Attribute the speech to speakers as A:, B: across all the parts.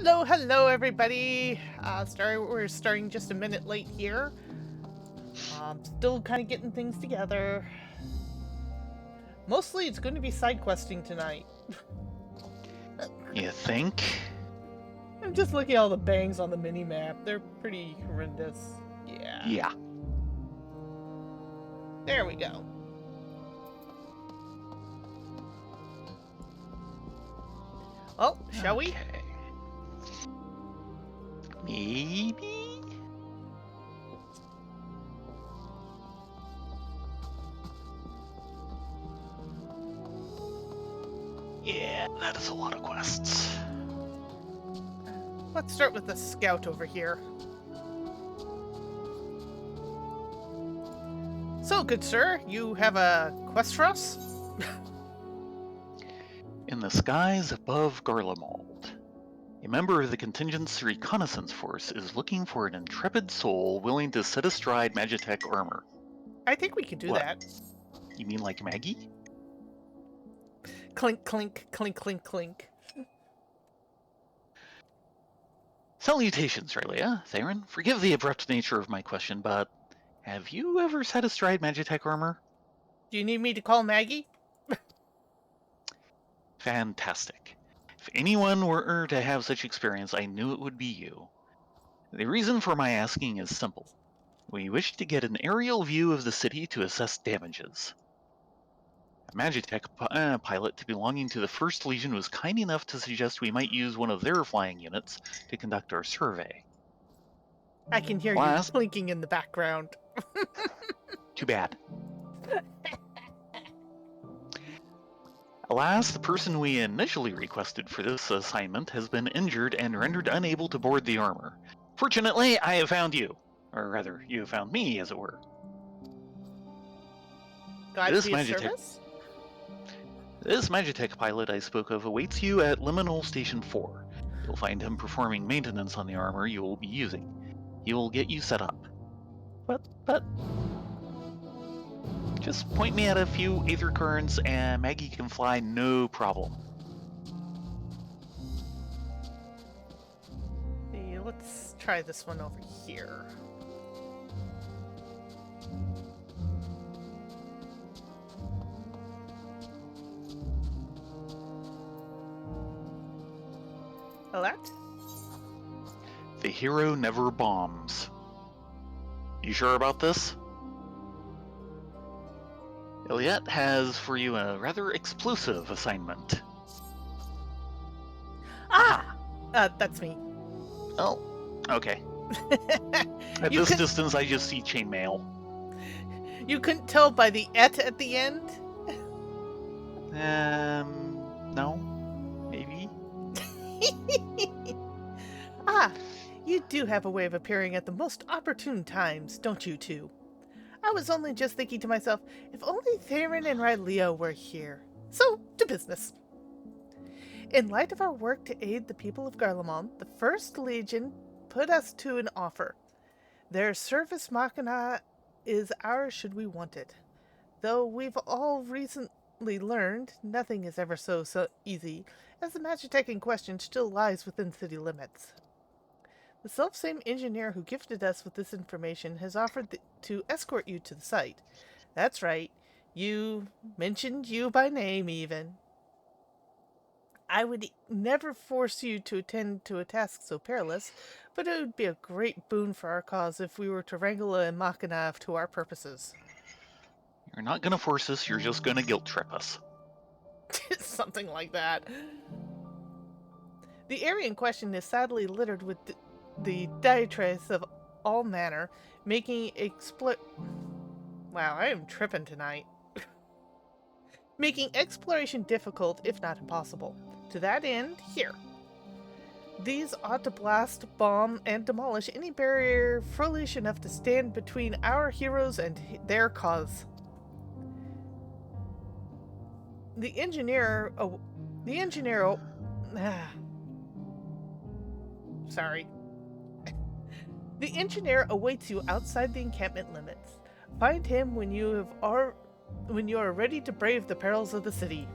A: Hello, everybody. We're starting just a minute late here. Still kind of getting things together. Mostly, it's going to be side questing tonight.
B: You think?
A: I'm just looking at all the bangs on the mini map. They're pretty horrendous.
B: Yeah.
A: There we go. Oh, shall we?
B: Maybe? Yeah, that is a lot of quests.
A: Let's start with the scout over here. So, good sir, you have a quest for us?
B: In the skies above Garlemald, a member of the Contingent's reconnaissance force is looking for an intrepid soul willing to sit astride Magitech armor.
A: I think we can do that.
B: You mean like Maggie?
A: Clink, clink, clink, clink, clink.
B: Salutations, Rylea. Thayrin, forgive the abrupt nature of my question, but have you ever sat astride Magitech armor?
A: Do you need me to call Maggie?
B: Fantastic. If anyone were to have such experience, I knew it would be you. The reason for my asking is simple. We wish to get an aerial view of the city to assess damages. A Magitech pilot belonging to the 1st Legion was kind enough to suggest we might use one of their flying units to conduct our survey.
A: I can hear you clinking in the background.
B: Too bad. Alas, the person we initially requested for this assignment has been injured and rendered unable to board the armor. Fortunately, I have found you. Or rather, you have found me, as it were.
A: Glad to be of service?
B: This Magitech pilot I spoke of awaits you at Liminal Station 4. You'll find him performing maintenance on the armor you will be using. He will get you set up. But... just point me at a few aether currents and Maggie can fly no problem.
A: Hey, let's try this one over here. Alert?
B: The hero never bombs. You sure about this? Iliette has for you a rather explosive assignment.
A: That's me.
B: Oh, okay. At this distance, I just see chainmail.
A: You couldn't tell by the "et" at the end?
B: No. Maybe?
A: You do have a way of appearing at the most opportune times, don't you two? I was only just thinking to myself, if only Thayrin and Rylea were here. So, to business. In light of our work to aid the people of Garlemald, the 1st Legion put us to an offer. Their service machina is ours should we want it. Though we've all recently learned nothing is ever so easy, as the Magitech in question still lies within city limits. The selfsame engineer who gifted us with this information has offered to escort you to the site. That's right, you mentioned you by name even. I would never force you to attend to a task so perilous, but it would be a great boon for our cause if we were to wrangle a machina to our purposes.
B: You're not gonna force us, you're just gonna guilt trip us.
A: Something like that. The area in question is sadly littered with the diatribes of all manner, making Wow, I am tripping tonight. Making exploration difficult, if not impossible. To that end, here. These ought to blast, bomb, and demolish any barrier foolish enough to stand between our heroes and their cause. The engineer... Sorry. The engineer awaits you outside the encampment limits. Find him when you are ready to brave the perils of the city.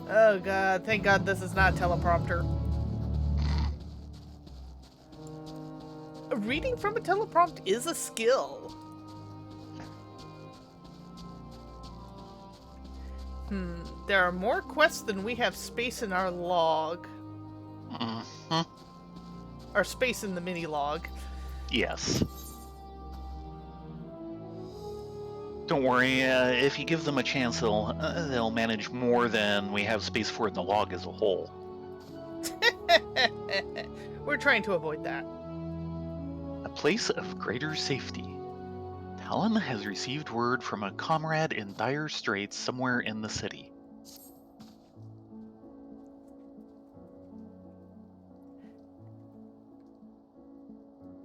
A: Oh god, thank god this is not a teleprompter. Reading from a teleprompt is a skill. There are more quests than we have space in our log.
B: Mm-hmm.
A: Or space in the mini log.
B: Yes. Don't worry, if you give them a chance, they'll manage more than we have space for in the log as a whole.
A: We're trying to avoid that.
B: A place of greater safety. Talon has received word from a comrade in dire straits somewhere in the city.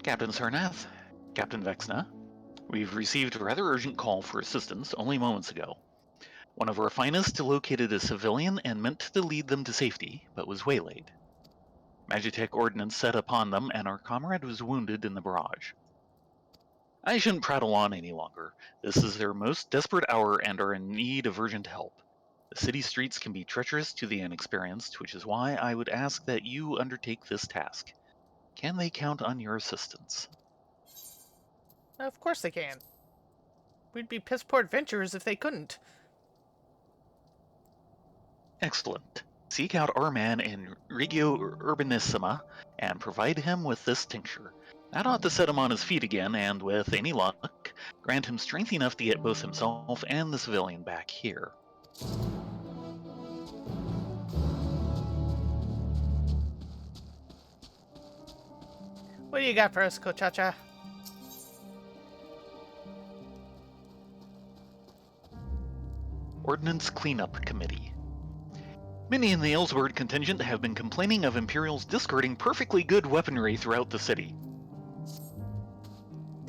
B: Captain Sarnath, Captain Vexna, we've received a rather urgent call for assistance only moments ago. One of our finest located a civilian and meant to lead them to safety, but was waylaid. Magitech ordnance set upon them, and our comrade was wounded in the barrage. I shouldn't prattle on any longer. This is their most desperate hour and are in need of urgent help. The city streets can be treacherous to the inexperienced, which is why I would ask that you undertake this task. Can they count on your assistance?
A: Of course they can. We'd be piss poor adventurers if they couldn't.
B: Excellent. Seek out our man in Regio Urbanissima and provide him with this tincture. That ought to set him on his feet again, and with any luck, grant him strength enough to get both himself and the civilian back here.
A: What do you got for us, Kochacha?
B: Ordnance Cleanup Committee. Many in the Ellsworth contingent have been complaining of Imperials discarding perfectly good weaponry throughout the city.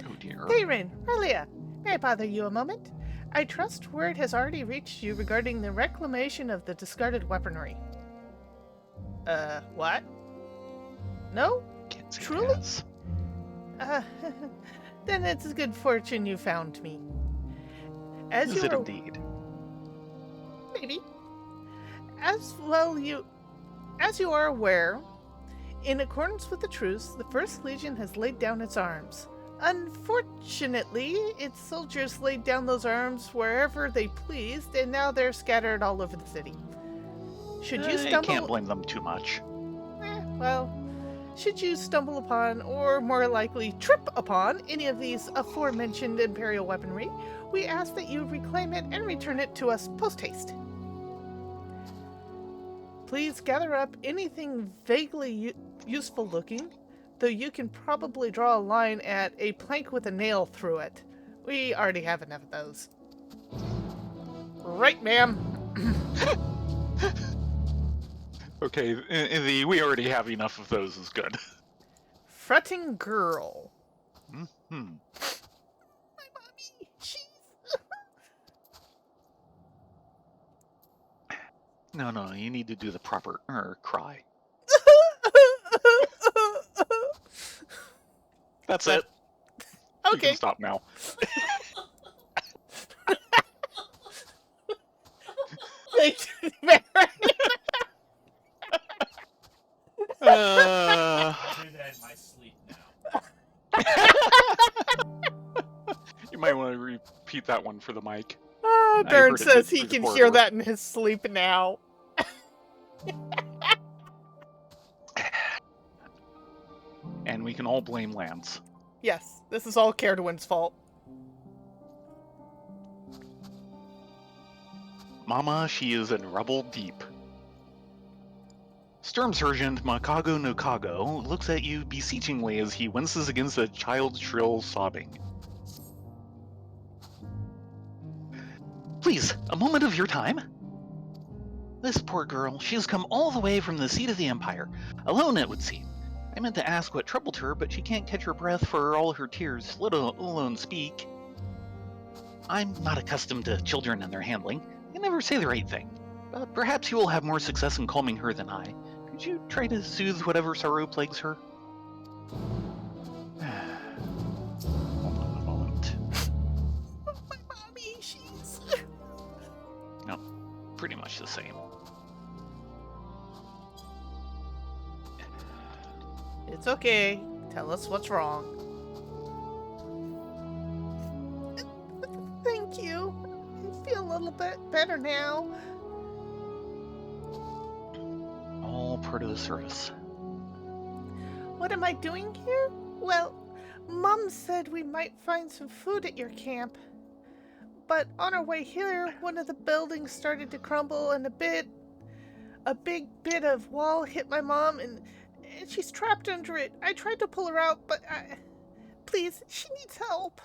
B: Oh dear.
A: Thayrin, Rylea, may I bother you a moment? I trust word has already reached you regarding the reclamation of the discarded weaponry. What? No?
B: Can't say
A: Truly?
B: yes.
A: Then it's a good fortune you found me. As
B: Is
A: you
B: it
A: are...
B: indeed?
A: Maybe. As you are aware, in accordance with the truce, the First Legion has laid down its arms. Unfortunately, its soldiers laid down those arms wherever they pleased, and now they're scattered all over the city. Should you stumble...
B: I can't blame them too much.
A: Should you stumble upon, or more likely trip upon, any of these aforementioned Imperial weaponry, we ask that you reclaim it and return it to us post-haste. Please gather up anything vaguely useful looking, though you can probably draw a line at a plank with a nail through it. We already have enough of those. Right, ma'am.
B: Okay, we already have enough of those is good.
A: Fretting girl.
B: Mm-hmm.
A: My mommy, she's...
B: No, you need to do the proper cry. That's it. You
A: Okay.
B: can stop now.
A: Thank you very much.
C: I do that in my sleep now.
B: You might want to repeat that one for the mic.
A: Bern
B: heard it
A: says
B: through
A: he
B: the
A: can hear
B: corridor.
A: that in his sleep now.
B: And we can all blame Lance.
A: Yes, this is all Caradwin's fault.
B: Mama, she is in rubble deep. Storm Sergeant Makago no Kago looks at you beseechingly as he winces against a child's shrill sobbing. Please, a moment of your time. This poor girl, she has come all the way from the seat of the Empire, alone it would seem. I meant to ask what troubled her, but she can't catch her breath for all her tears, let alone speak. I'm not accustomed to children and their handling. They never say the right thing. But perhaps you will have more success in calming her than I. Could you try to soothe whatever sorrow plagues her? Hold on a moment.
A: My mommy, she's...
B: No, pretty much the same.
A: It's okay. Tell us what's wrong. Thank you. I feel a little bit better now.
B: All part of the service.
A: What am I doing here? Well, Mum said we might find some food at your camp. But on our way here, one of the buildings started to crumble and a big bit of wall hit my mom and she's trapped under it. I tried to pull her out, but please, she needs help.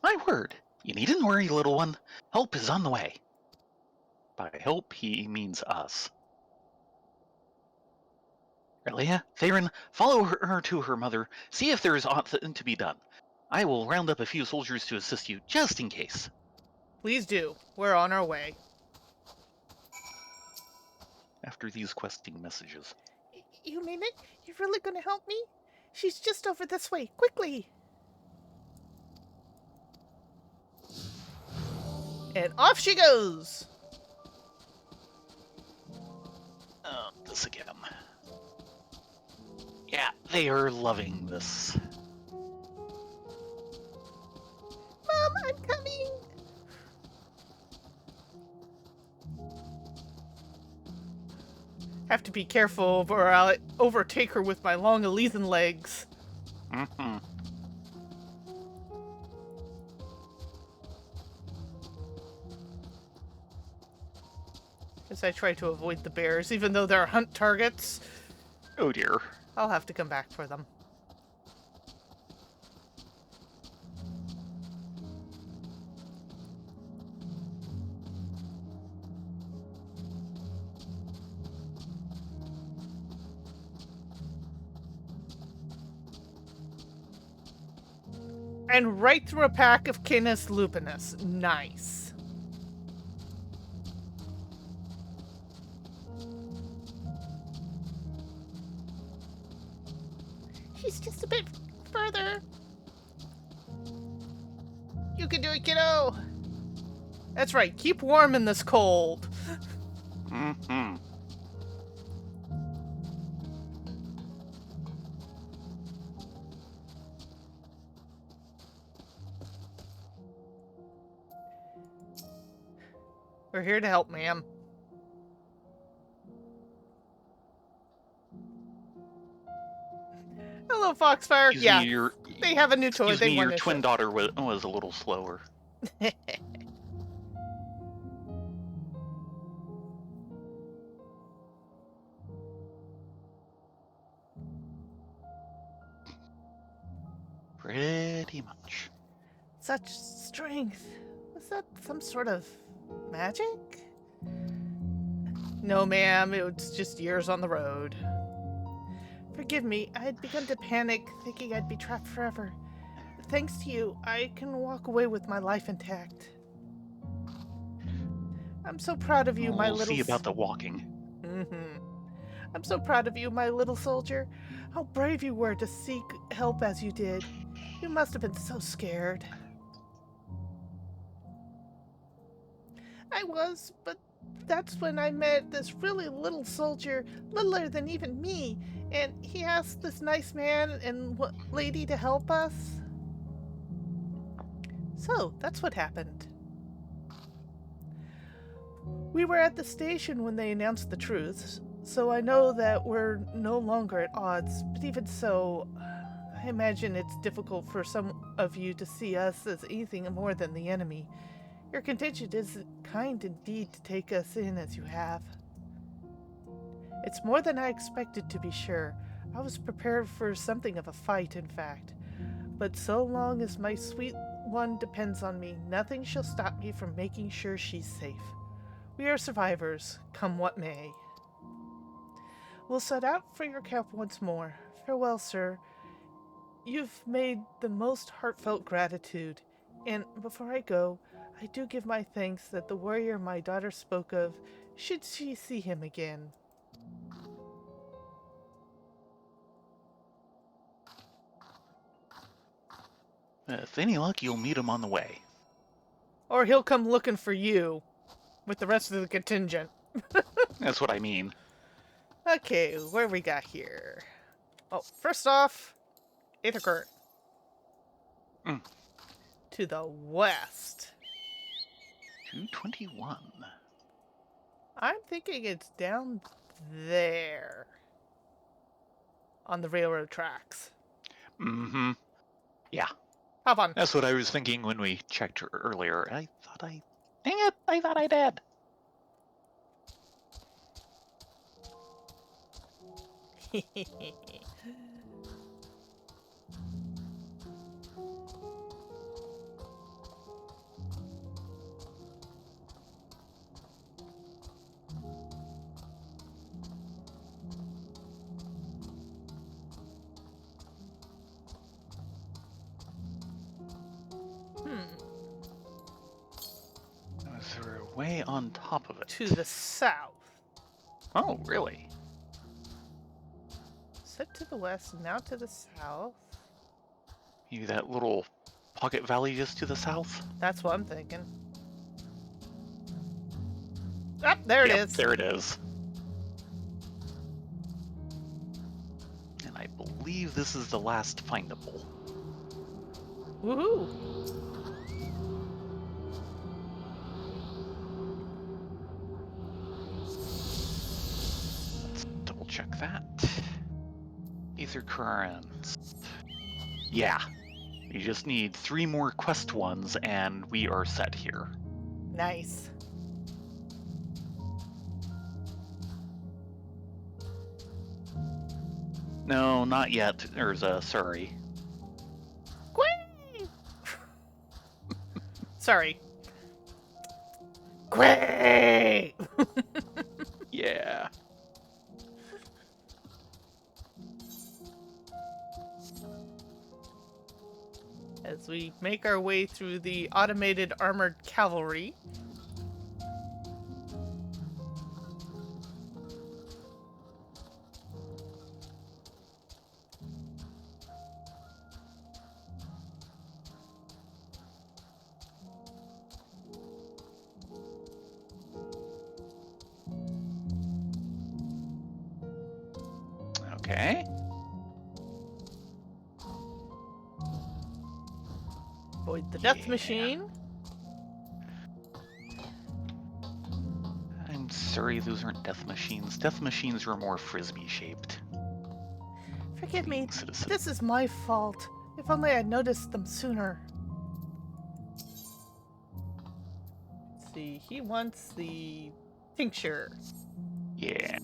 B: My word, you needn't worry, little one. Help is on the way. By help, he means us. Rylea, Thayrin, follow her to her mother. See if there is aught to be done. I will round up a few soldiers to assist you, just in case.
A: Please do. We're on our way.
B: After these questing messages.
A: You mean it? You're really gonna help me? She's just over this way. Quickly! And off she goes!
B: This again. Yeah, they are loving this.
A: Mom, I'm coming! Have to be careful or I'll overtake her with my long Elysian legs.
B: Mm-hmm.
A: As I try to avoid the bears, even though they're hunt targets.
B: Oh dear.
A: I'll have to come back for them. And right through a pack of Canis lupinus. Nice. She's just a bit further. You can do it, kiddo. That's right. Keep warm in this cold.
B: Mm-hmm.
A: We're here to help, ma'am. Hello, Foxfire. Yeah, they have a new toy.
B: Excuse me, your twin daughter was a little slower. Pretty much.
A: Such strength. Was that some sort of magic? No, ma'am. It was just years on the road. Forgive me. I had begun to panic, thinking I'd be trapped forever. Thanks to you, I can walk away with my life intact. I'm so proud of you, my
B: We'll
A: little...
B: see about the walking.
A: Mm-hmm. I'm so proud of you, my little soldier. How brave you were to seek help as you did. You must have been so scared. I was, but that's when I met this really little soldier, littler than even me, and he asked this nice man and lady to help us. So, that's what happened. We were at the station when they announced the truth, so I know that we're no longer at odds, but even so, I imagine it's difficult for some of you to see us as anything more than the enemy. Your contingent is kind indeed to take us in as you have. It's more than I expected, to be sure. I was prepared for something of a fight, in fact. But so long as my sweet one depends on me, nothing shall stop me from making sure she's safe. We are survivors, come what may. We'll set out for your camp once more. Farewell, sir. You've made the most heartfelt gratitude. And before I go, I do give my thanks that the warrior my daughter spoke of, should she see him again.
B: With any luck, you'll meet him on the way.
A: Or he'll come looking for you, with the rest of the contingent.
B: That's what I mean.
A: Okay, where we got here? Oh, first off, Aether Current.
B: Mm.
A: To the west.
B: 221.
A: I'm thinking it's down there. On the railroad tracks.
B: Mm-hmm. Yeah.
A: Hop on.
B: That's what I was thinking when we checked earlier. Dang it, I thought I did. We're way on top of it.
A: To the south.
B: Oh, really?
A: Set to the west, now to the south.
B: Maybe that little pocket valley just to the south?
A: That's what I'm thinking. Ah, there it is.
B: There it is. And I believe this is the last findable.
A: Woohoo!
B: Let's double check that. Aether currents. Yeah. We just need 3 more quest ones and we are set here.
A: Nice.
B: No, not yet. Sorry.
A: Gway! Sorry. Gway!
B: Yeah.
A: As we make our way through the automated armored cavalry.
B: Okay.
A: Avoid the death machine.
B: I'm sorry, those aren't death machines. Death machines are more frisbee shaped.
A: Forgive me,
B: Citizen.
A: this is my fault. If only I'd noticed them sooner. Let's see, he wants the tincture.
B: Yeah.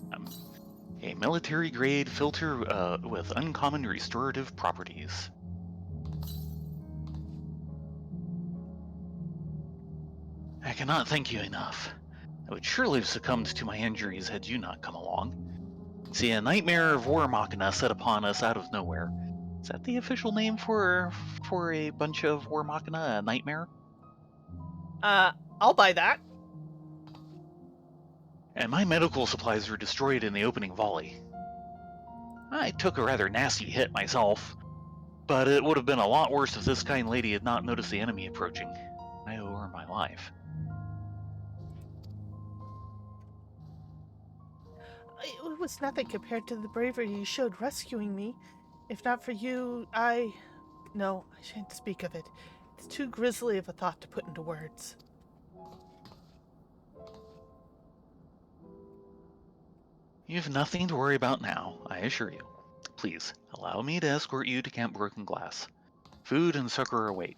B: A military grade filter with uncommon restorative properties. I cannot thank you enough. I would surely have succumbed to my injuries had you not come along. See, a nightmare of war machina set upon us out of nowhere. Is that the official name for a bunch of war machina? A nightmare?
A: I'll buy that.
B: And my medical supplies were destroyed in the opening volley. I took a rather nasty hit myself, but it would have been a lot worse if this kind lady had not noticed the enemy approaching. I owe her my life.
A: It was nothing compared to the bravery you showed rescuing me. If not for you, No, I shan't speak of it. It's too grisly of a thought to put into words.
B: You've nothing to worry about now, I assure you. Please, allow me to escort you to Camp Broken Glass. Food and succor await.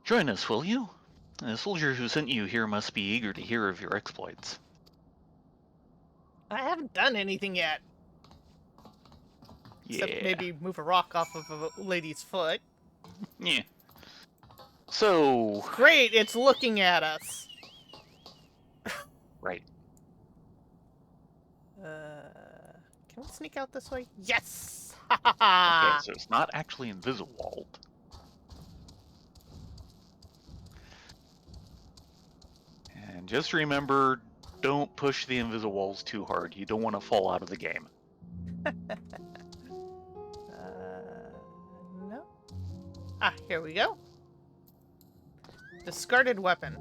B: Join us, will you? The soldier who sent you here must be eager to hear of your exploits.
A: I haven't done anything yet.
B: Yeah.
A: Except maybe move a rock off of a lady's foot.
B: Yeah. So...
A: Great, it's looking at us.
B: Right.
A: Can we sneak out this way? Yes!
B: Okay, so it's not actually invisible. And just remember, don't push the invisible walls too hard. You don't want to fall out of the game.
A: No. Ah, here we go. Discarded weapon.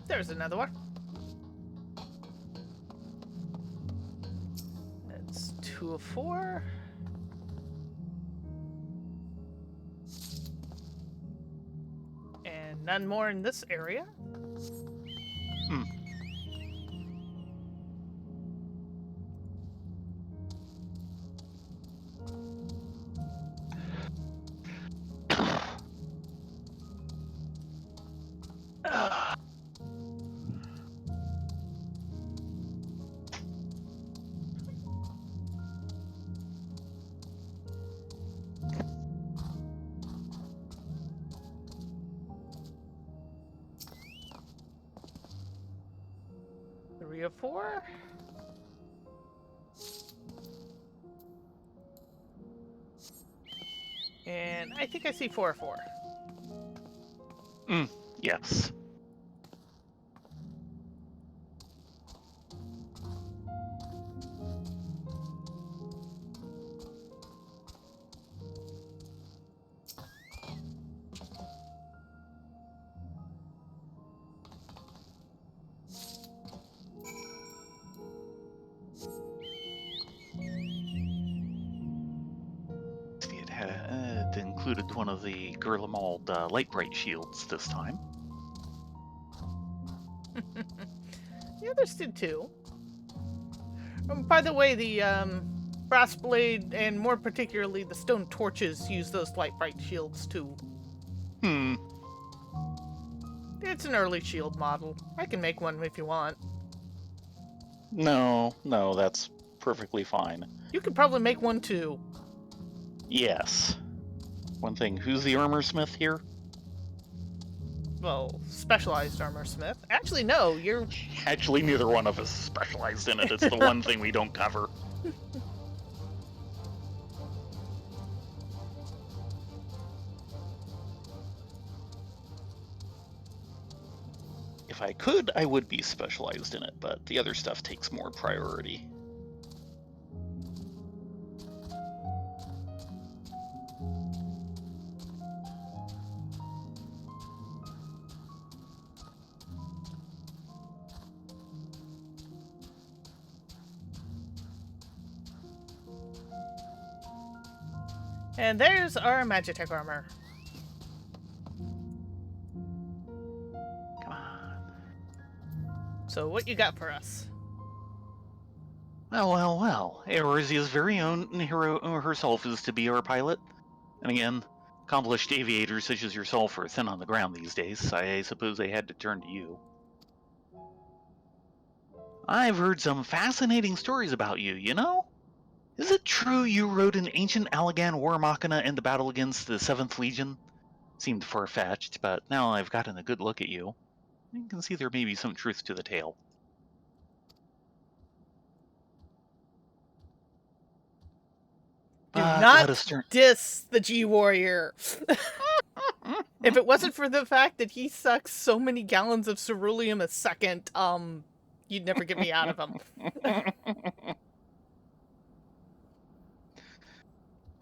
A: There's another one. That's 2 of 4. And none more in this area.
B: Hmm.
A: Three of 4. And I think I see 4 of 4.
B: Yes. It included one of the Gorilla Mauled light bright shields this time.
A: The others did too. By the way, the brass blade and more particularly the stone torches use those light bright shields too. It's an early shield model. I can make one if you want.
B: No, that's perfectly fine.
A: You could probably make one too.
B: Yes. One thing, who's the armor smith here?
A: Well, specialized armor smith. Actually, no, you're...
B: Actually, neither one of us is specialized in it. It's the one thing we don't cover. If I could, I would be specialized in it, but the other stuff takes more priority.
A: And there's our Magitech armor.
B: Come on.
A: So what you got for us?
B: Well. Eorzea's very own hero herself is to be our pilot. And again, accomplished aviators such as yourself are thin on the ground these days. I suppose they had to turn to you. I've heard some fascinating stories about you, you know? Is it true you rode an ancient Allagan war machina into battle against the 7th Legion? Seemed far-fetched, but now I've gotten a good look at you. I can see there may be some truth to the tale.
A: Do
B: But
A: not
B: let us turn...
A: diss the G-Warrior. If it wasn't for the fact that he sucks so many gallons of ceruleum a second, you'd never get me out of him.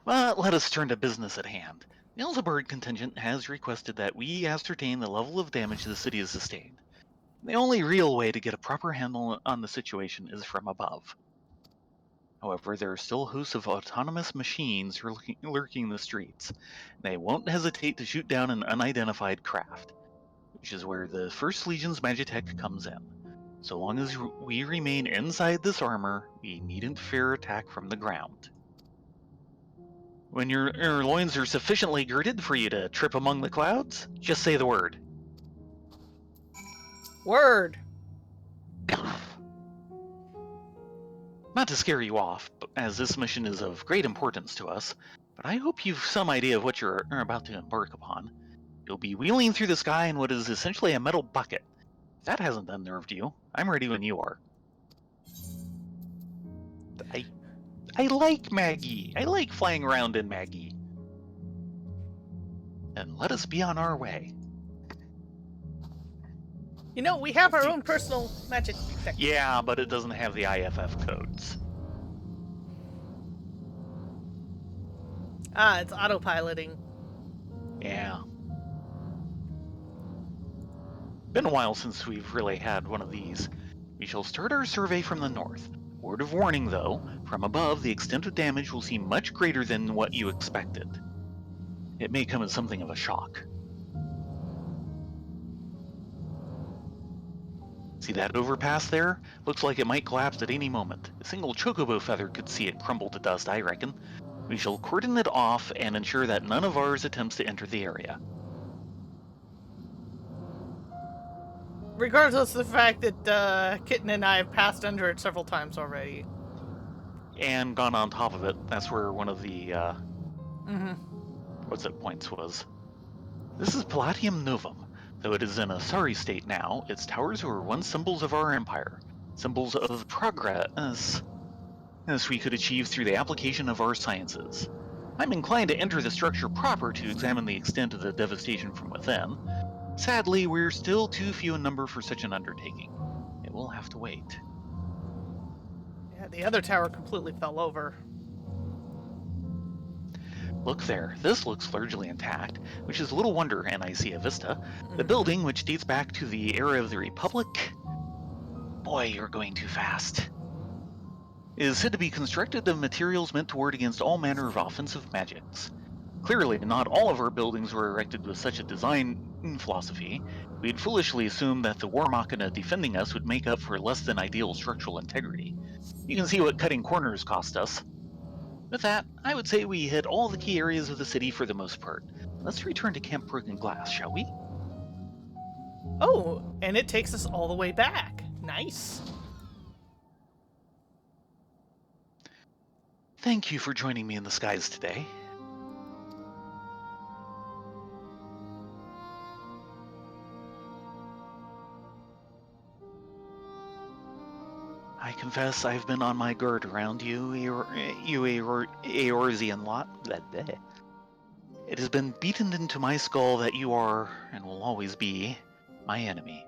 B: But let us turn to business at hand. The Elzebird contingent has requested that we ascertain the level of damage the city has sustained. The only real way to get a proper handle on the situation is from above. However, there are still hosts of autonomous machines lurking the streets. They won't hesitate to shoot down an unidentified craft, which is where the First Legion's Magitech comes in. So long as we remain inside this armor, we needn't fear attack from the ground. When your loins are sufficiently girded for you to trip among the clouds, just say the word.
A: Word.
B: Not to scare you off, as this mission is of great importance to us, but I hope you've some idea of what you're about to embark upon. You'll be wheeling through the sky in what is essentially a metal bucket. If that hasn't unnerved you, I'm ready when you are. I like Maggie. I like flying around in Maggie. And let us be on our way.
A: You know, we have our own personal magic tech.
B: Yeah, but it doesn't have the IFF codes.
A: Ah, it's autopiloting.
B: Yeah. Been a while since we've really had one of these. We shall start our survey from the north. Word of warning, though, from above the extent of damage will seem much greater than what you expected. It may come as something of a shock. See that overpass there? Looks like it might collapse at any moment. A single chocobo feather could see it crumble to dust, I reckon. We shall cordon it off and ensure that none of ours attempts to enter the area.
A: Regardless of the fact that Kitten and I have passed under it several times already.
B: And gone on top of it. That's where one of the,
A: Mm-hmm.
B: points was. This is Palatium Novum. Though it is in a sorry state now, its towers were once symbols of our empire. Symbols of the progress we could achieve through the application of our sciences. I'm inclined to enter the structure proper to examine the extent of the devastation from within. Sadly, we're still too few in number for such an undertaking. It will have to wait.
A: Yeah, the other tower completely fell over.
B: Look there, this looks largely intact, which is little wonder, and I see a vista. The
A: Mhm.
B: building, which dates back to the era of the Republic... Boy, you're going too fast. Is said to be constructed of materials meant to ward against all manner of offensive magics. Clearly, not all of our buildings were erected with such a design philosophy. We had foolishly assumed that the war machina defending us would make up for less than ideal structural integrity. You can see what cutting corners cost us. With that, I would say we hit all the key areas of the city for the most part. Let's return to Camp Broken Glass, shall we?
A: Oh, and it takes us all the way back. Nice.
B: Thank you for joining me in the skies today. I confess I've been on my guard around you, Eorzean lot. Blah, blah. It has been beaten into my skull that you are, and will always be, my enemy.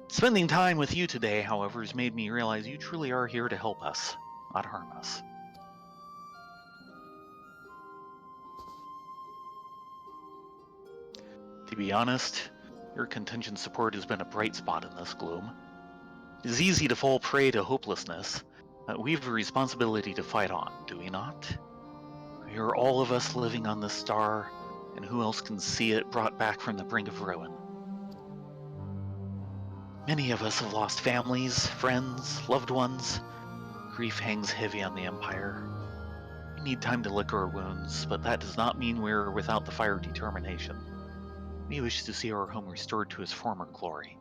B: Spending time with you today, however, has made me realize you truly are here to help us, not harm us. To be honest, your contingent support has been a bright spot in this gloom. It is easy to fall prey to hopelessness, but we have a responsibility to fight on, do we not? We are all of us living on this star, and who else can see it brought back from the brink of ruin? Many of us have lost families, friends, loved ones. Grief hangs heavy on the Empire. We need time to lick our wounds, but that does not mean we're without the fire of determination. We wish to see our home restored to its former glory.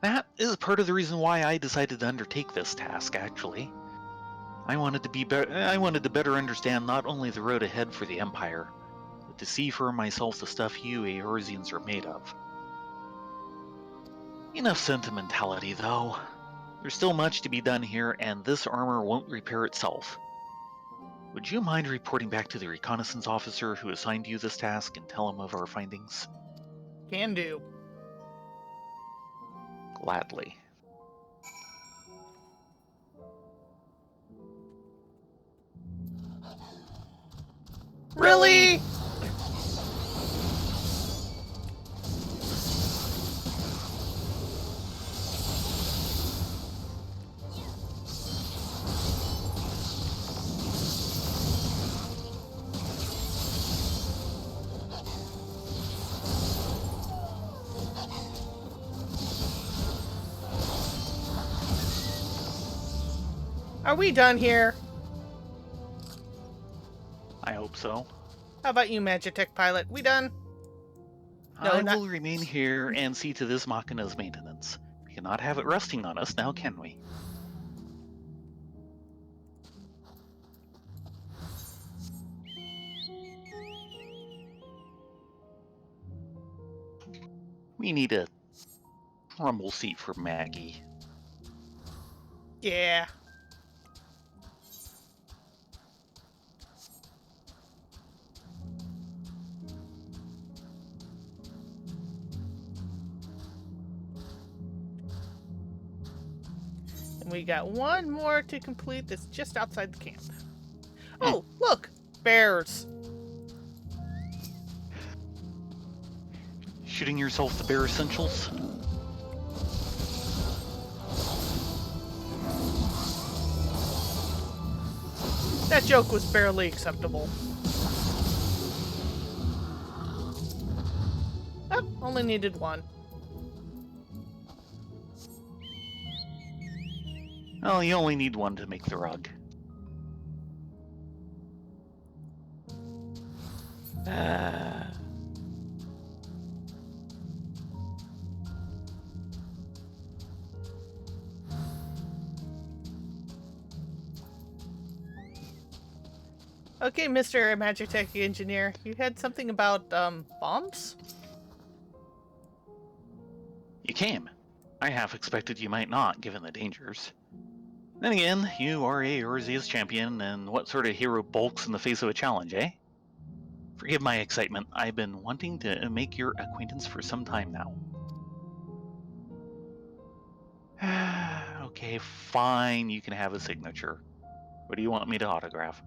B: That is part of the reason why I decided to undertake this task, actually. I wanted to better understand not only the road ahead for the Empire, but to see for myself the stuff you Eorzeans are made of. Enough sentimentality, though. There's still much to be done here, and this armor won't repair itself. Would you mind reporting back to the reconnaissance officer who assigned you this task and tell him of our findings?
A: Can do.
B: Gladly.
A: Really? Are we done here?
B: I hope so.
A: How about you, Magitech pilot? We done? No,
B: I
A: not-
B: will remain here and see to this machina's maintenance. We cannot have it resting on us now, can we? We need a rumble seat for Maggie.
A: Yeah. And we got one more to complete that's just outside the camp. Oh, look! Bears.
B: Shooting yourself the bare essentials?
A: That joke was barely acceptable. Oh, only needed one.
B: Well, you only need one to make the rug.
A: Okay, Mr. Magitech Engineer, you had something about, bombs?
B: You came. I half expected you might not, given the dangers. Then again, you are a Urzia's champion, and what sort of hero bulks in the face of a challenge, eh? Forgive my excitement. I've been wanting to make your acquaintance for some time now. Okay, fine, you can have a signature. What do you want me to autograph?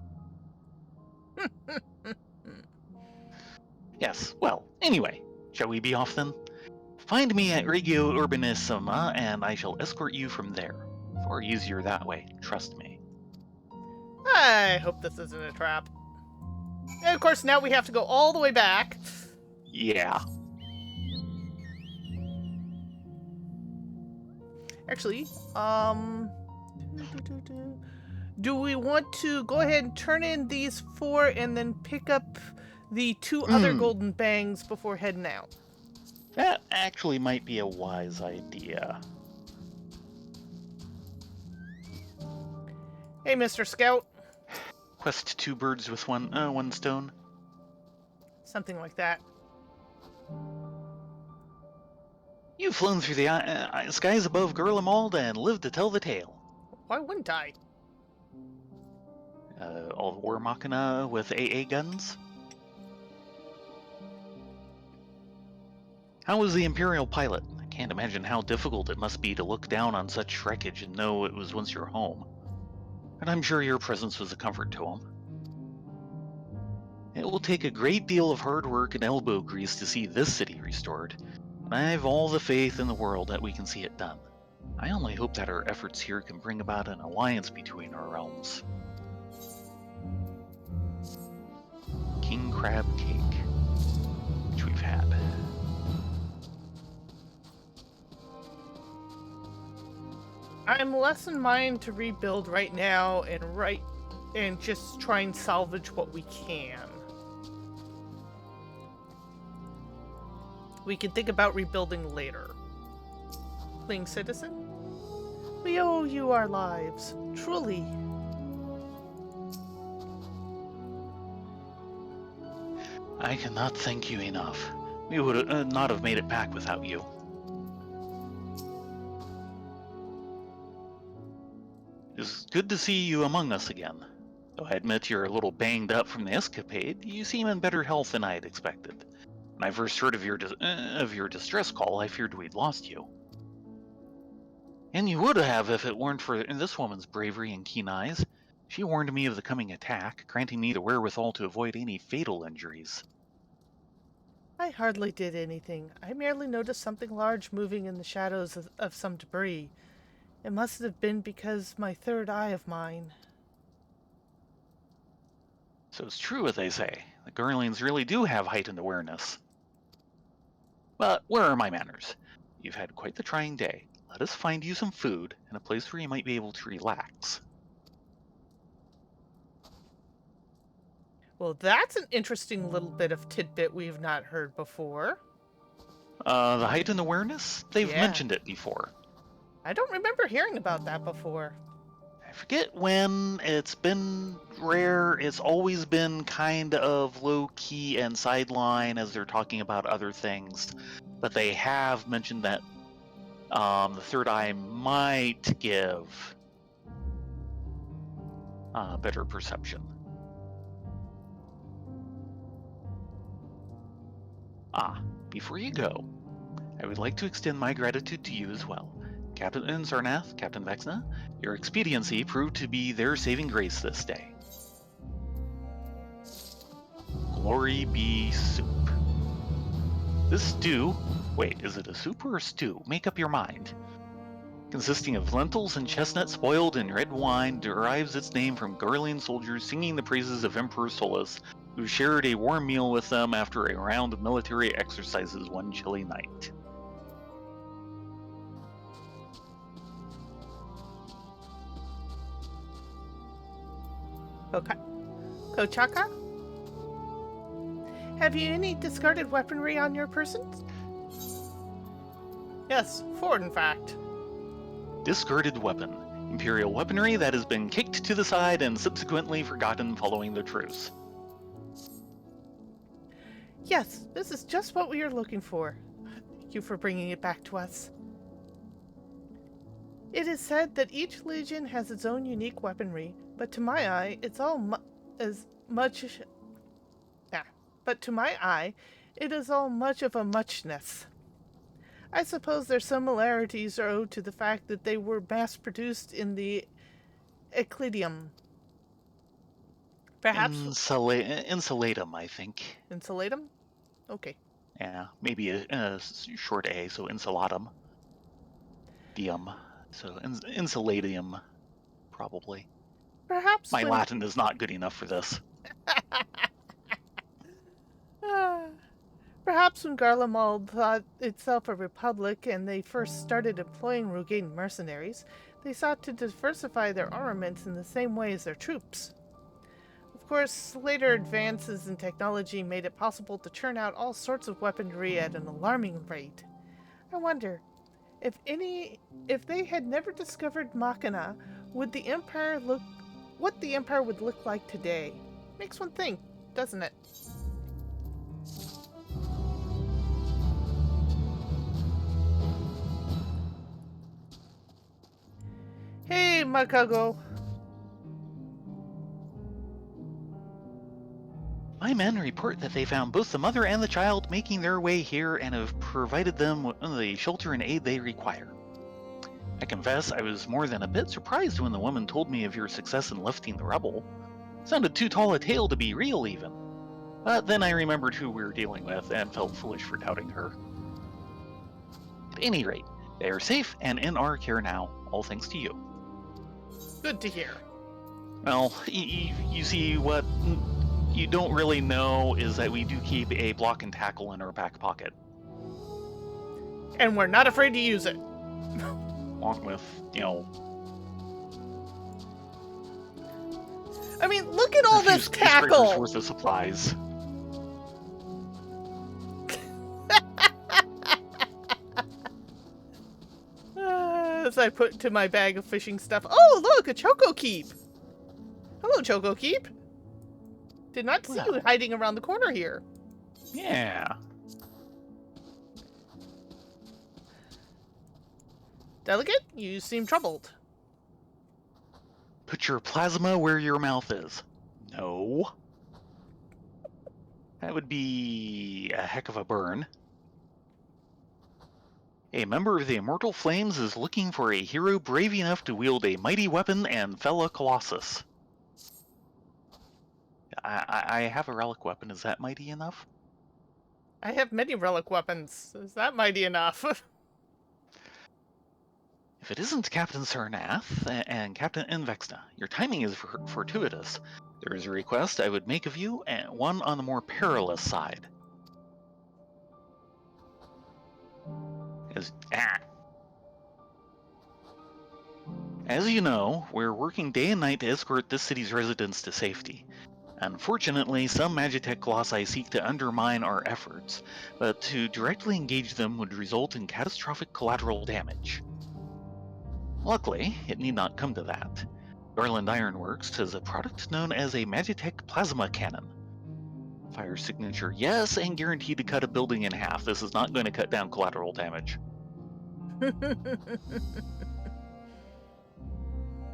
B: Yes, well, anyway, shall we be off then? Find me at Regio Urbanissima, and I shall escort you from there. Far easier that way, trust me.
A: I hope this isn't a trap. And of course, now we have to go all the way back.
B: Yeah.
A: Actually, do we want to go ahead and turn in these 4 and then pick up the 2 other golden bangs before heading out?
B: That actually might be a wise idea.
A: Hey, Mr. Scout.
B: Quest 2 birds with one stone.
A: Something like that.
B: You've flown through the skies above Gurlemald and lived to tell the tale.
A: Why wouldn't I?
B: All the war machina with AA guns. How was the Imperial pilot? I can't imagine how difficult it must be to look down on such wreckage and know it was once your home. And I'm sure your presence was a comfort to him. It will take a great deal of hard work and elbow grease to see this city restored, and I've all the faith in the world that we can see it done. I only hope that our efforts here can bring about an alliance between our realms. King Crab Cake, which we've had.
A: I'm less in mind to rebuild right now and just try and salvage what we can. We can think about rebuilding later. Fleeing citizen? We owe you our lives, truly.
B: I cannot thank you enough. We would not have made it back without you. It's good to see you among us again. Though I admit you're a little banged up from the escapade, you seem in better health than I had expected. When I first heard of your distress call, I feared we'd lost you. And you would have if it weren't for this woman's bravery and keen eyes. She warned me of the coming attack, granting me the wherewithal to avoid any fatal injuries.
A: I hardly did anything. I merely noticed something large moving in the shadows of some debris. It must have been because my third eye of mine.
B: So it's true what they say. The Gurlians really do have heightened awareness. But where are my manners? You've had quite the trying day. Let us find you some food and a place where you might be able to relax.
A: Well, that's an interesting little bit of tidbit we've not heard before.
B: The heightened awareness? They've
A: Yeah.
B: mentioned it before.
A: I don't remember hearing about that before.
B: I forget when. It's been rare. It's always been kind of low-key and sideline as they're talking about other things. But they have mentioned that the third eye might give better perception. Before you go, I would like to extend my gratitude to you as well. Captain Sarnath, Captain Vexna, your expediency proved to be their saving grace this day. Glory be soup. This stew, wait, is it a soup or a stew? Make up your mind. Consisting of lentils and chestnuts boiled in red wine, derives its name from Garlean soldiers singing the praises of Emperor Solus, who shared a warm meal with them after a round of military exercises one chilly night.
A: Kochaka? Have you any discarded weaponry on your person? Yes, 4 in fact.
B: Discarded weapon. Imperial weaponry that has been kicked to the side and subsequently forgotten following the truce.
A: Yes, this is just what we are looking for. Thank you for bringing it back to us. It is said that each legion has its own unique weaponry, but to my eye, it is all much of a muchness. I suppose their similarities are owed to the fact that they were mass-produced in the Eclidium. Perhaps...
B: Insulatum, I think.
A: Insulatum? Okay.
B: Yeah, maybe a short A, so insulatum. Dium. So insuladium, probably.
A: Perhaps
B: My Latin is not good enough for this.
A: Perhaps when Garlemald thought itself a republic and they first started employing Rogaine mercenaries, they sought to diversify their armaments in the same way as their troops. Of course, later advances in technology made it possible to churn out all sorts of weaponry at an alarming rate. I wonder, if they had never discovered Machina, what the Empire would look like today. Makes one think, doesn't it? Hey, Makago.
B: My men report that they found both the mother and the child making their way here and have provided them with the shelter and aid they require. I confess I was more than a bit surprised when the woman told me of your success in lifting the rubble. Sounded too tall a tale to be real even. But then I remembered who we were dealing with and felt foolish for doubting her. At any rate, they are safe and in our care now, all thanks to you.
A: Good to hear.
B: Well, you see, what you don't really know is that we do keep a block and tackle in our back pocket.
A: And we're not afraid to use it.
B: Along with,
A: I mean, look at all this tackle!
B: Worth of supplies.
A: As I put to my bag of fishing stuff. Oh, look, a Choco Keep! Hello, Choco Keep. Did not see you hiding around the corner here.
B: Yeah.
A: Delegate, you seem troubled.
B: Put your plasma where your mouth is. No. That would be a heck of a burn. A member of the Immortal Flames is looking for a hero brave enough to wield a mighty weapon and fell a colossus. I have a relic weapon. Is that mighty enough?
A: I have many relic weapons. Is that mighty enough?
B: If it isn't Captain Sarnath and Captain Invexna, your timing is fortuitous. There is a request I would make of you, and one on the more perilous side. As you know, we're working day and night to escort this city's residents to safety. Unfortunately, some Magitech Colossi seek to undermine our efforts, but to directly engage them would result in catastrophic collateral damage. Luckily, it need not come to that. Garland Ironworks has a product known as a Magitech Plasma Cannon. Fire signature yes, and guaranteed to cut a building in half. This is not going to cut down collateral damage.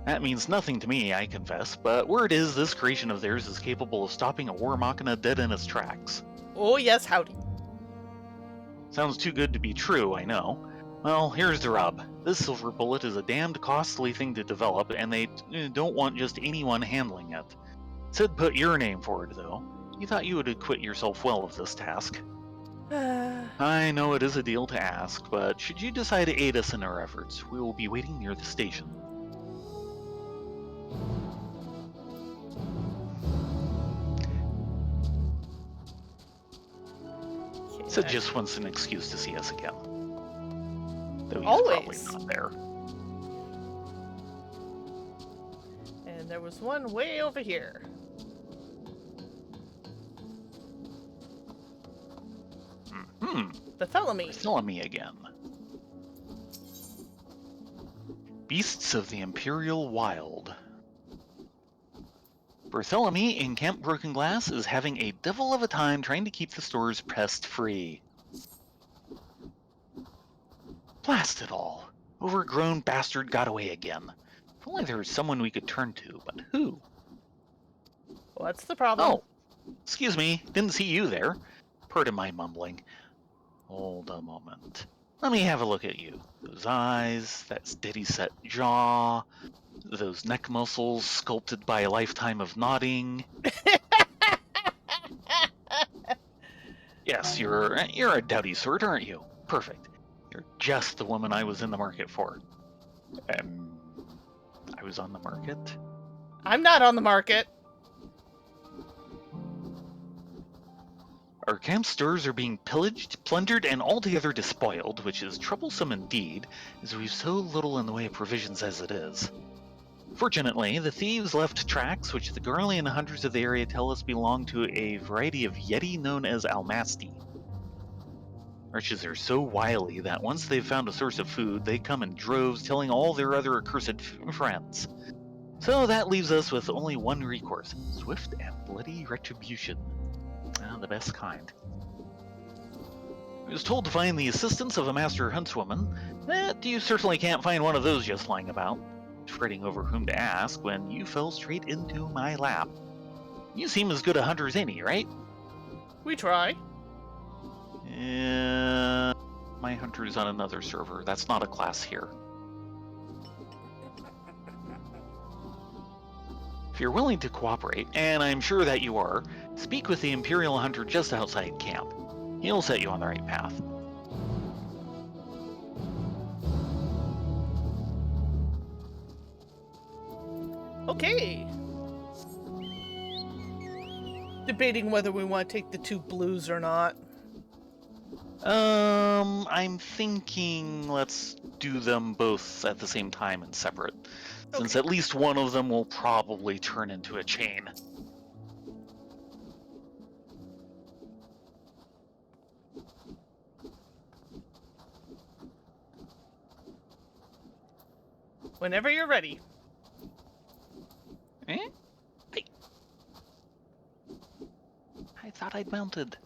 B: That means nothing to me, I confess, but word is this creation of theirs is capable of stopping a war machina dead in its tracks.
A: Oh yes, howdy.
B: Sounds too good to be true, I know. Well, here's the rub. This silver bullet is a damned costly thing to develop, and they don't want just anyone handling it. Said put your name forward, though. You thought you would acquit yourself well of this task. I know it is a deal to ask, but should you decide to aid us in our efforts, we will be waiting near the station. Sid just wants an excuse to see us again. Though he's probably
A: Always.
B: not there.
A: And there was one way over here. Bartholomew.
B: Bartholomew again. Beasts of the Imperial Wild. Bartholomew in Camp Broken Glass is having a devil of a time trying to keep the stores pest-free. Blast it all. Overgrown bastard got away again. If only there was someone we could turn to, but who?
A: What's the problem?
B: Oh, excuse me, didn't see you there. Pardon my mumbling. Hold a moment. Let me have a look at you. Those eyes, that steady set jaw, those neck muscles sculpted by a lifetime of nodding. Yes, you're a dowdy sort, aren't you? Perfect. You're just the woman I was in the market for. I was on the market?
A: I'm not on the market.
B: Our camp stores are being pillaged, plundered, and altogether despoiled, which is troublesome indeed, as we've so little in the way of provisions as it is. Fortunately, the thieves left tracks which the Garlean hunters of the area tell us belong to a variety of yeti known as almasti. Wretches are so wily that once they've found a source of food, they come in droves telling all their other accursed friends. So that leaves us with only one recourse, swift and bloody retribution. The best kind. I was told to find the assistance of a master huntswoman, but you certainly can't find one of those just lying about, fretting over whom to ask when you fell straight into my lap. You seem as good a hunter as any, right?
A: We try.
B: My hunter's on another server. That's not a class here. If you're willing to cooperate, and I'm sure that you are, speak with the Imperial Hunter just outside camp. He'll set you on the right path.
A: Okay. Debating whether we want to take the 2 blues or not.
B: I'm thinking let's do them both at the same time and separate, since at least one of them will probably turn into a chain.
A: Whenever you're ready.
B: Eh? I thought I'd mounted.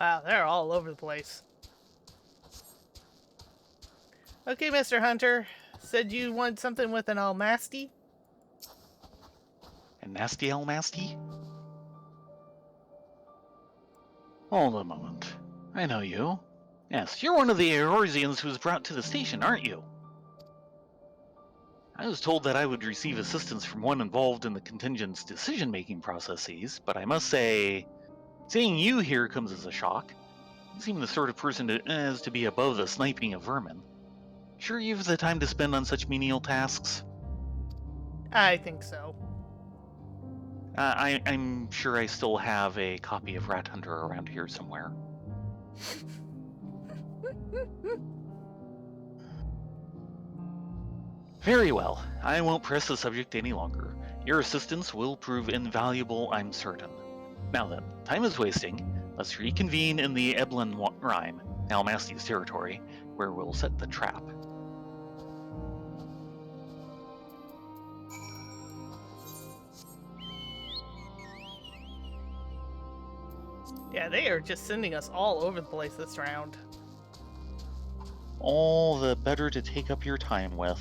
A: Wow, they're all over the place. Okay, Mr. Hunter. Said you want something with an almasti?
B: A nasty almasti? Hold a moment. I know you. Yes, you're one of the Eorzeans who was brought to the station, aren't you? I was told that I would receive assistance from one involved in the contingent's decision-making processes, but I must say, seeing you here comes as a shock. You seem the sort of person as to be above the sniping of vermin. Sure you've the time to spend on such menial tasks?
A: I think so.
B: I'm sure I still have a copy of Rat Hunter around here somewhere. Very well. I won't press the subject any longer. Your assistance will prove invaluable, I'm certain. Now then, time is wasting. Let's reconvene in the Eblin Rime, Almasti's territory, where we'll set the trap.
A: Yeah, they are just sending us all over the place this round.
B: All the better to take up your time with.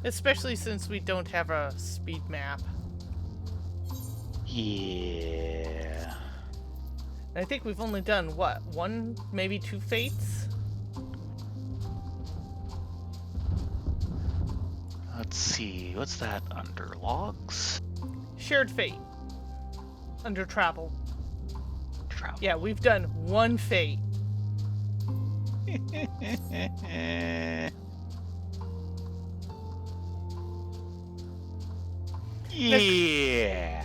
A: Especially since we don't have a speed map.
B: Yeah.
A: I think we've only done, what, 1, maybe 2 fates?
B: Let's see, what's that under logs?
A: Shared fate. Under travel.
B: Travel.
A: Yeah, we've done 1 fate.
B: Yeah.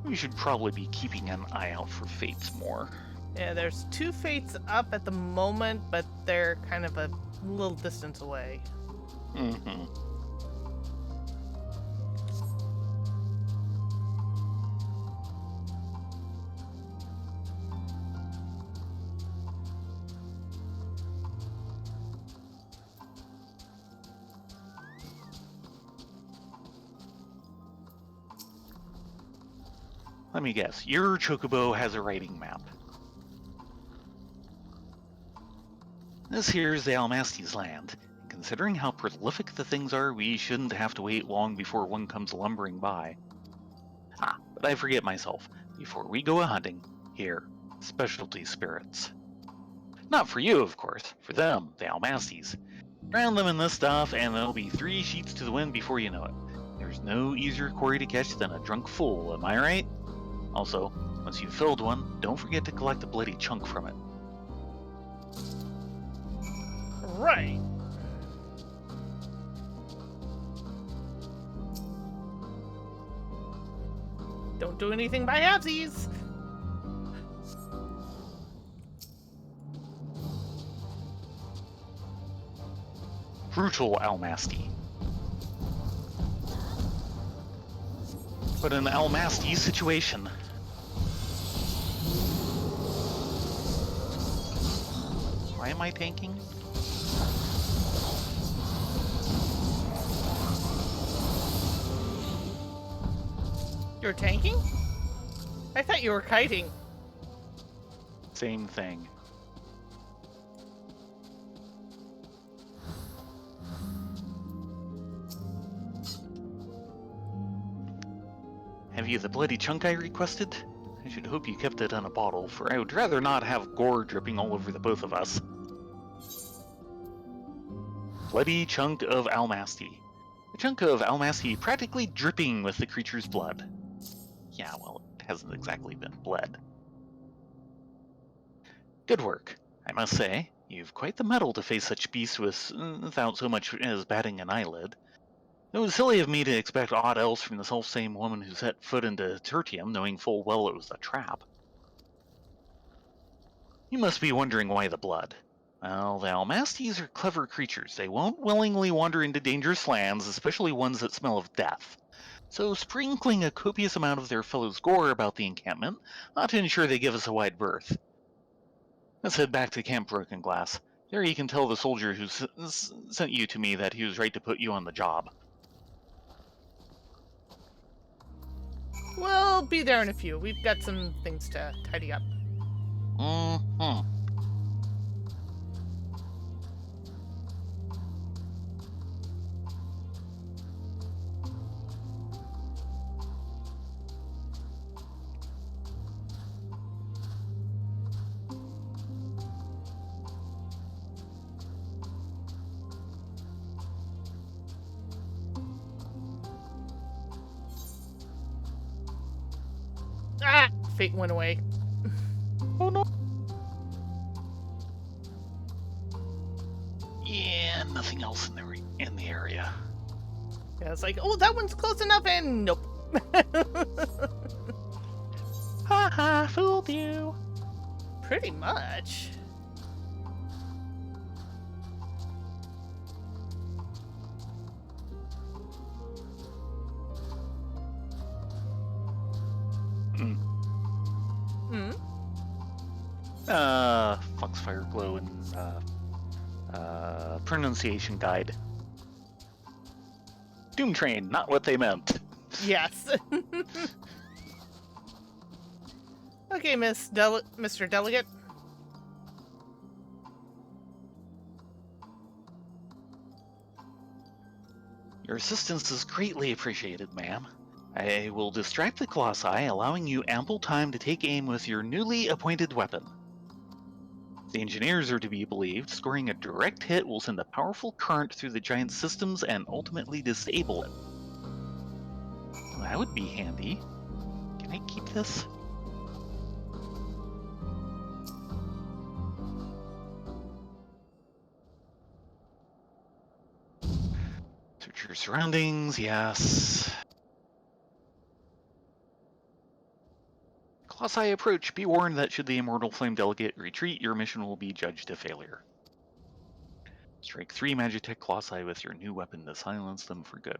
B: We should probably be keeping an eye out for fates more.
A: Yeah, there's 2 fates up at the moment, but they're kind of a little distance away.
B: Mm-hmm. Let me guess, your chocobo has a writing map. This here's the Almasties' land. Considering how prolific the things are, we shouldn't have to wait long before one comes lumbering by. Ah, but I forget myself. Before we go a-hunting, here, specialty spirits. Not for you, of course. For them, the Almasties. Drown them in this stuff, and there'll be 3 sheets to the wind before you know it. There's no easier quarry to catch than a drunk fool, am I right? Also, once you've filled one, don't forget to collect a bloody chunk from it.
A: Right. Don't do anything by halvesies.
B: Brutal Almasty. But an Almasty situation. Why am I tanking?
A: You're tanking? I thought you were kiting.
B: Same thing. Have you the bloody chunk I requested? I should hope you kept it in a bottle, for I would rather not have gore dripping all over the both of us. Bloody chunk of Almasty. A chunk of Almasty practically dripping with the creature's blood. Yeah, well, it hasn't exactly been bled. Good work, I must say. You've quite the mettle to face such beasts without so much as batting an eyelid. It was silly of me to expect aught else from the self-same woman who set foot into Tertium, knowing full well it was a trap. You must be wondering why the blood. Well, the Almasties are clever creatures. They won't willingly wander into dangerous lands, especially ones that smell of death. So sprinkling a copious amount of their fellows' gore about the encampment ought to ensure they give us a wide berth. Let's head back to Camp Broken Glass. There you can tell the soldier who sent you to me that he was right to put you on the job.
A: We'll be there in a few. We've got some things to tidy up.
B: Mm-hmm.
A: Ah! Fate went away.
B: Oh no. Yeah, nothing else in the area.
A: Yeah, it's like, oh, that one's close enough, and nope.
B: Haha, fooled you.
A: Pretty much.
B: Mm.
A: Hmm?
B: Foxfire Glow and pronunciation guide. Doom Train, not what they meant.
A: Yes. Okay, Mr. Delegate.
B: Your assistance is greatly appreciated, ma'am. I will distract the Colossi, allowing you ample time to take aim with your newly appointed weapon. The engineers are to be believed. Scoring a direct hit will send a powerful current through the giant's systems and ultimately disable it. Well, that would be handy. Can I keep this? Search your surroundings, yes. Colossi approach. Be warned that should the Immortal Flame Delegate retreat, your mission will be judged a failure. Strike 3 Magitech Colossi with your new weapon to silence them for good.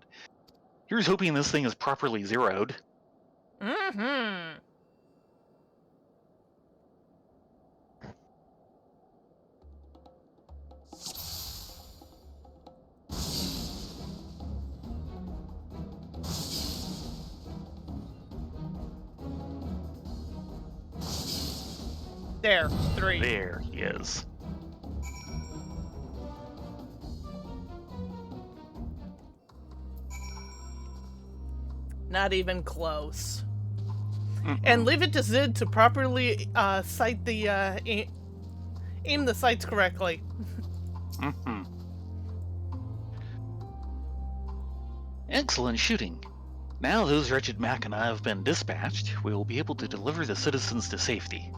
B: Here's hoping this thing is properly zeroed.
A: Mm-hmm. There, 3.
B: There he is.
A: Not even close. And leave it to Zid to properly sight the aim the sights correctly.
B: Excellent shooting. Now those wretched machina have been dispatched, we will be able to deliver the citizens to safety.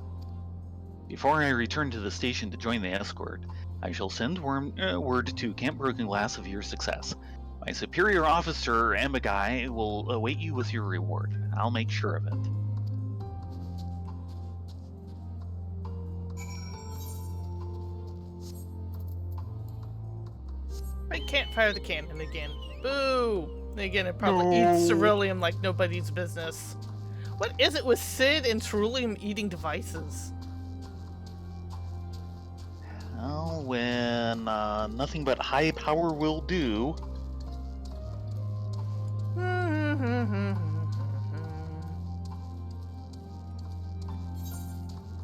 B: Before I return to the station to join the escort, I shall send word to Camp Broken Glass of your success. My superior officer, Ambagai, will await you with your reward. I'll make sure of it.
A: I can't fire the cannon again. Boo! Again, it probably eats ceruleum like nobody's business. What is it with Sid and ceruleum eating devices?
B: Well, when nothing but high power will do.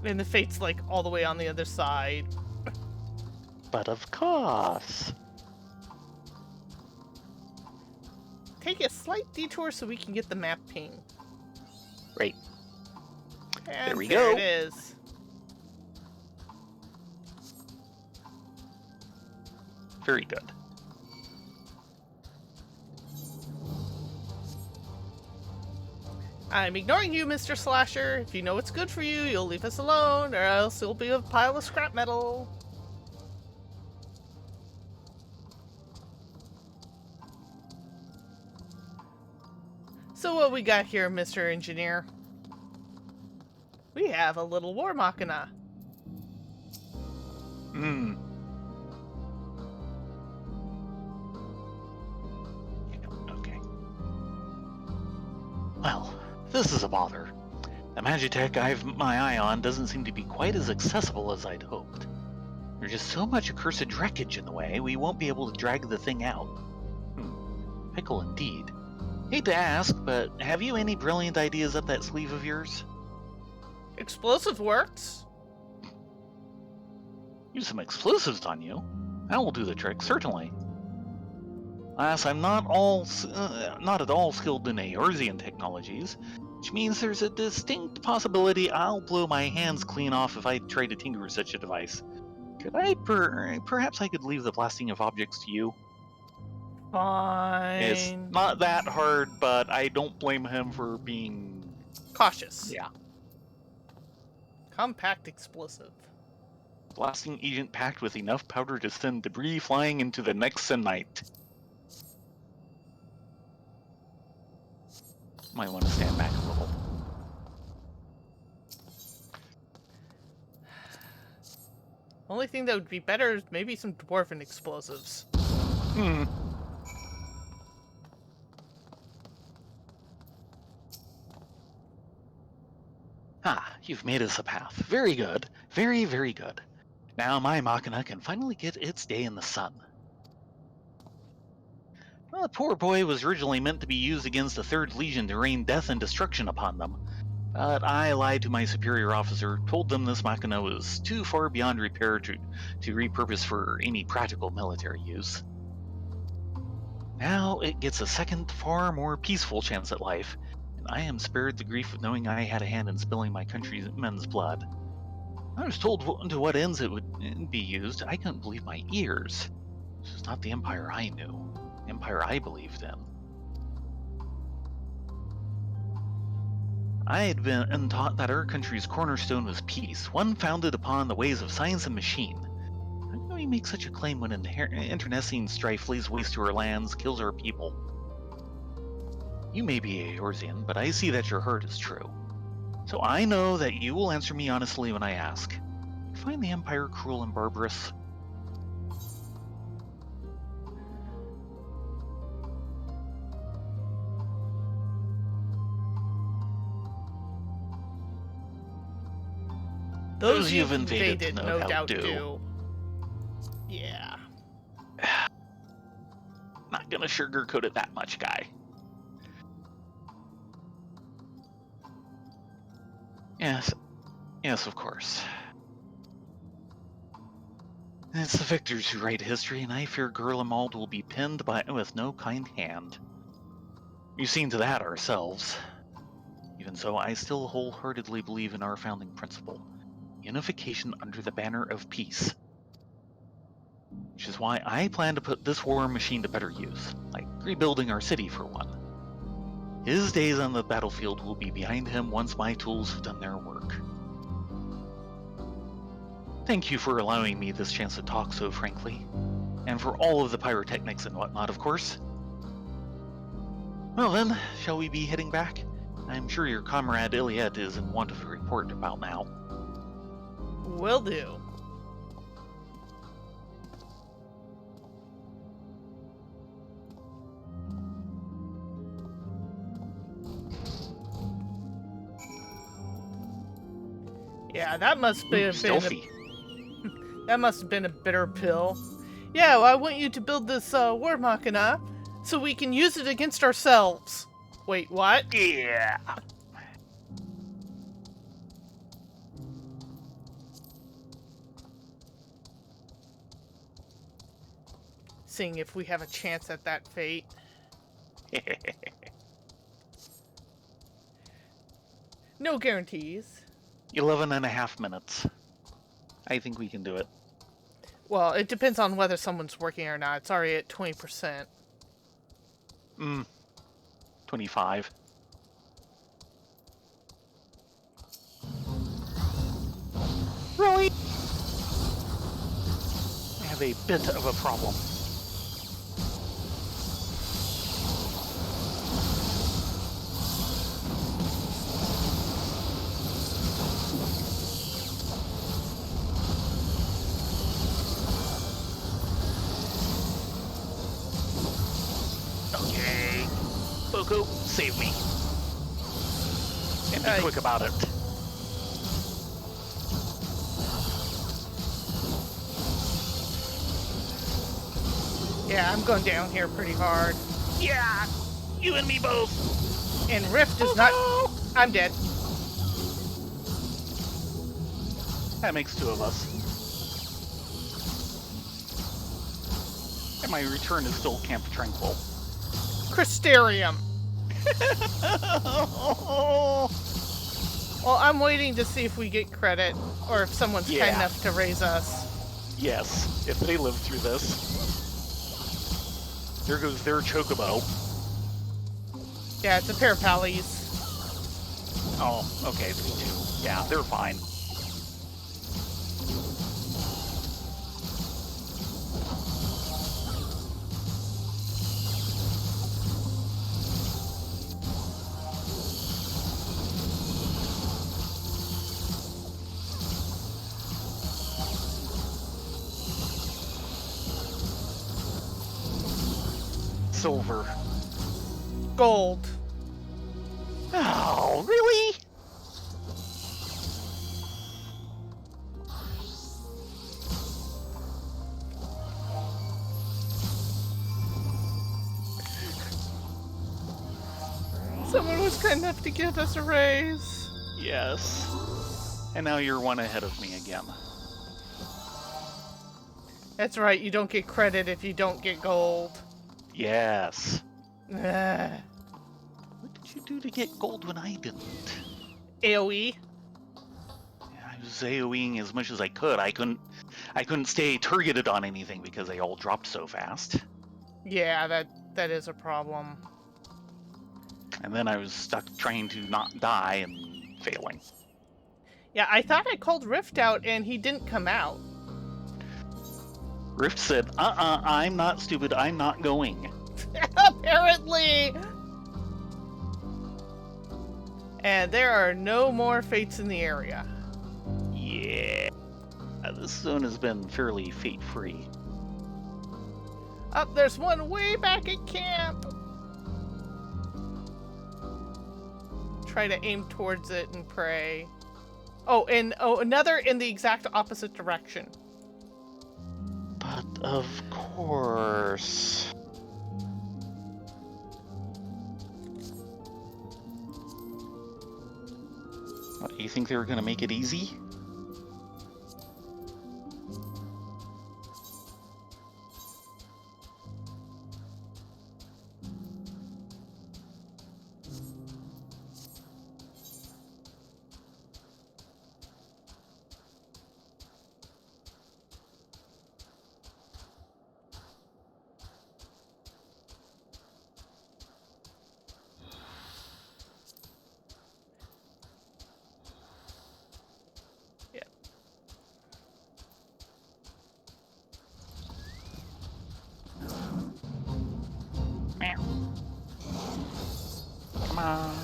A: And the fate's like all the way on the other side.
B: But of course.
A: Take a slight detour so we can get the map ping.
B: Right.
A: And
B: there we
A: there
B: go.
A: It is.
B: Very good.
A: I'm ignoring you, Mr. Slasher. If you know what's good for you, you'll leave us alone, or else you'll be a pile of scrap metal. So what we got here, Mr. Engineer? We have a little war machina.
B: Okay. Well, this is a bother. The Magitech I've my eye on doesn't seem to be quite as accessible as I'd hoped. There's just so much accursed wreckage in the way, we won't be able to drag the thing out. Pickle indeed. Hate to ask, but have you any brilliant ideas up that sleeve of yours?
A: Explosive works.
B: Use some explosives on you? That will do the trick, certainly. Alas, I'm not at all skilled in Eorzean technologies, which means there's a distinct possibility I'll blow my hands clean off if I try to tinker with such a device. Could I perhaps I could leave the blasting of objects to you?
A: Fine.
B: It's not that hard, but I don't blame him for being
A: cautious.
B: Yeah.
A: Compact explosive.
B: Blasting agent packed with enough powder to send debris flying into the next night. Might want to stand back a little.
A: Only thing that would be better is maybe some dwarven explosives.
B: You've made us a path. Very good. Very, very good. Now my machina can finally get its day in the sun. Well, the poor boy was originally meant to be used against the 3rd Legion to rain death and destruction upon them. But I lied to my superior officer, told them this machina was too far beyond repair to repurpose for any practical military use. Now it gets a second, far more peaceful chance at life, and I am spared the grief of knowing I had a hand in spilling my countrymen's blood. I was told to what ends it would be used. I couldn't believe my ears. This was not the empire I knew, the empire I believed in. I had been taught that our country's cornerstone was peace, one founded upon the ways of science and machine. How can we make such a claim when internecine strife lays waste to our lands, kills our people? You may be a Eorzean, but I see that your heart is true. So I know that you will answer me honestly when I ask. You find the Empire cruel and barbarous?
A: Those you've invaded, no doubt
B: do.
A: do. Yeah.
B: Not gonna sugarcoat it that much, guy. Yes, of course. It's the victors who write history, and I fear Gurlemald will be pinned with no kind hand. We've seen to that ourselves. Even so, I still wholeheartedly believe in our founding principle, unification under the banner of peace. Which is why I plan to put this war machine to better use, like rebuilding our city for one. His days on the battlefield will be behind him once my tools have done their work. Thank you for allowing me this chance to talk so frankly, and for all of the pyrotechnics and whatnot, of course. Well then, shall we be heading back? I'm sure your comrade Iliad is in want of a report about now.
A: Will do. Yeah, that must be
B: Stealthy.
A: that must have been a bitter pill. Yeah, well, I want you to build this war machina so we can use it against ourselves. Wait, what?
B: Yeah.
A: Seeing if we have a chance at that fate. No guarantees.
B: 11.5 minutes. I think we can do it.
A: Well, it depends on whether someone's working or not. It's already at 20%.
B: 25. Really? I have a bit of a problem. Okay. Boko, save me. And be quick about it.
A: Yeah, I'm going down here pretty hard.
B: Yeah! You and me both!
A: And Rift is not... I'm dead.
B: That makes two of us. And my return is still Camp Tranquil.
A: Crystarium. Well, I'm waiting to see if we get credit, or if someone's kind enough to raise us.
B: Yes, if they live through this. There goes their chocobo.
A: Yeah, it's a pair of pallies.
B: Oh, okay, me too. Yeah, they're fine. Silver.
A: Gold.
B: Oh, really?
A: Someone was kind enough to give us a raise.
B: Yes. And now you're one ahead of me again.
A: That's right, you don't get credit if you don't get gold.
B: Yes.
A: Ugh.
B: What did you do to get gold when I didn't?
A: AoE?
B: I was AoEing as much as I could. I couldn't stay targeted on anything because they all dropped so fast.
A: Yeah, that is a problem.
B: And then I was stuck trying to not die and failing.
A: Yeah, I thought I called Rift out and he didn't come out.
B: Rift said, I'm not stupid, I'm not going.
A: Apparently! And there are no more fates in the area.
B: Yeah. This zone has been fairly fate-free.
A: Up, there's one way back at camp! Try to aim towards it and pray. Oh, and another in the exact opposite direction.
B: But of course... What, you think they were gonna make it easy? Come on.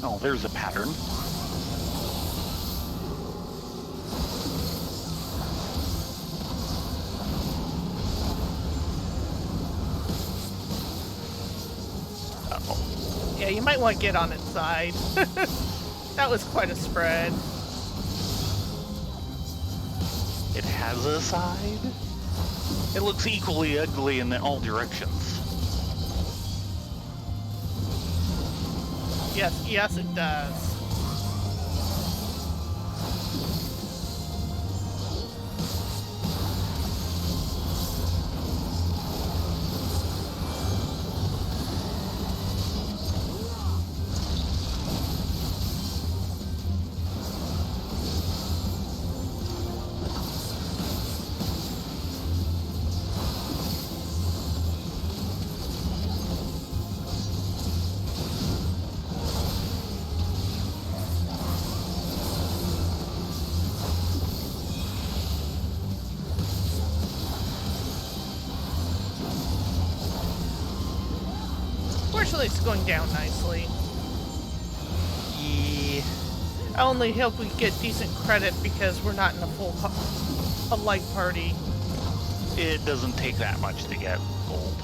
B: Oh, there's a pattern. Uh-oh.
A: Yeah, you might want to get on its side. That was quite a spread.
B: It has a side? It looks equally ugly in all directions.
A: Yes, it does. Fortunately, it's going down nicely.
B: Yeah.
A: I only hope we get decent credit because we're not in a light party.
B: It doesn't take that much to get gold.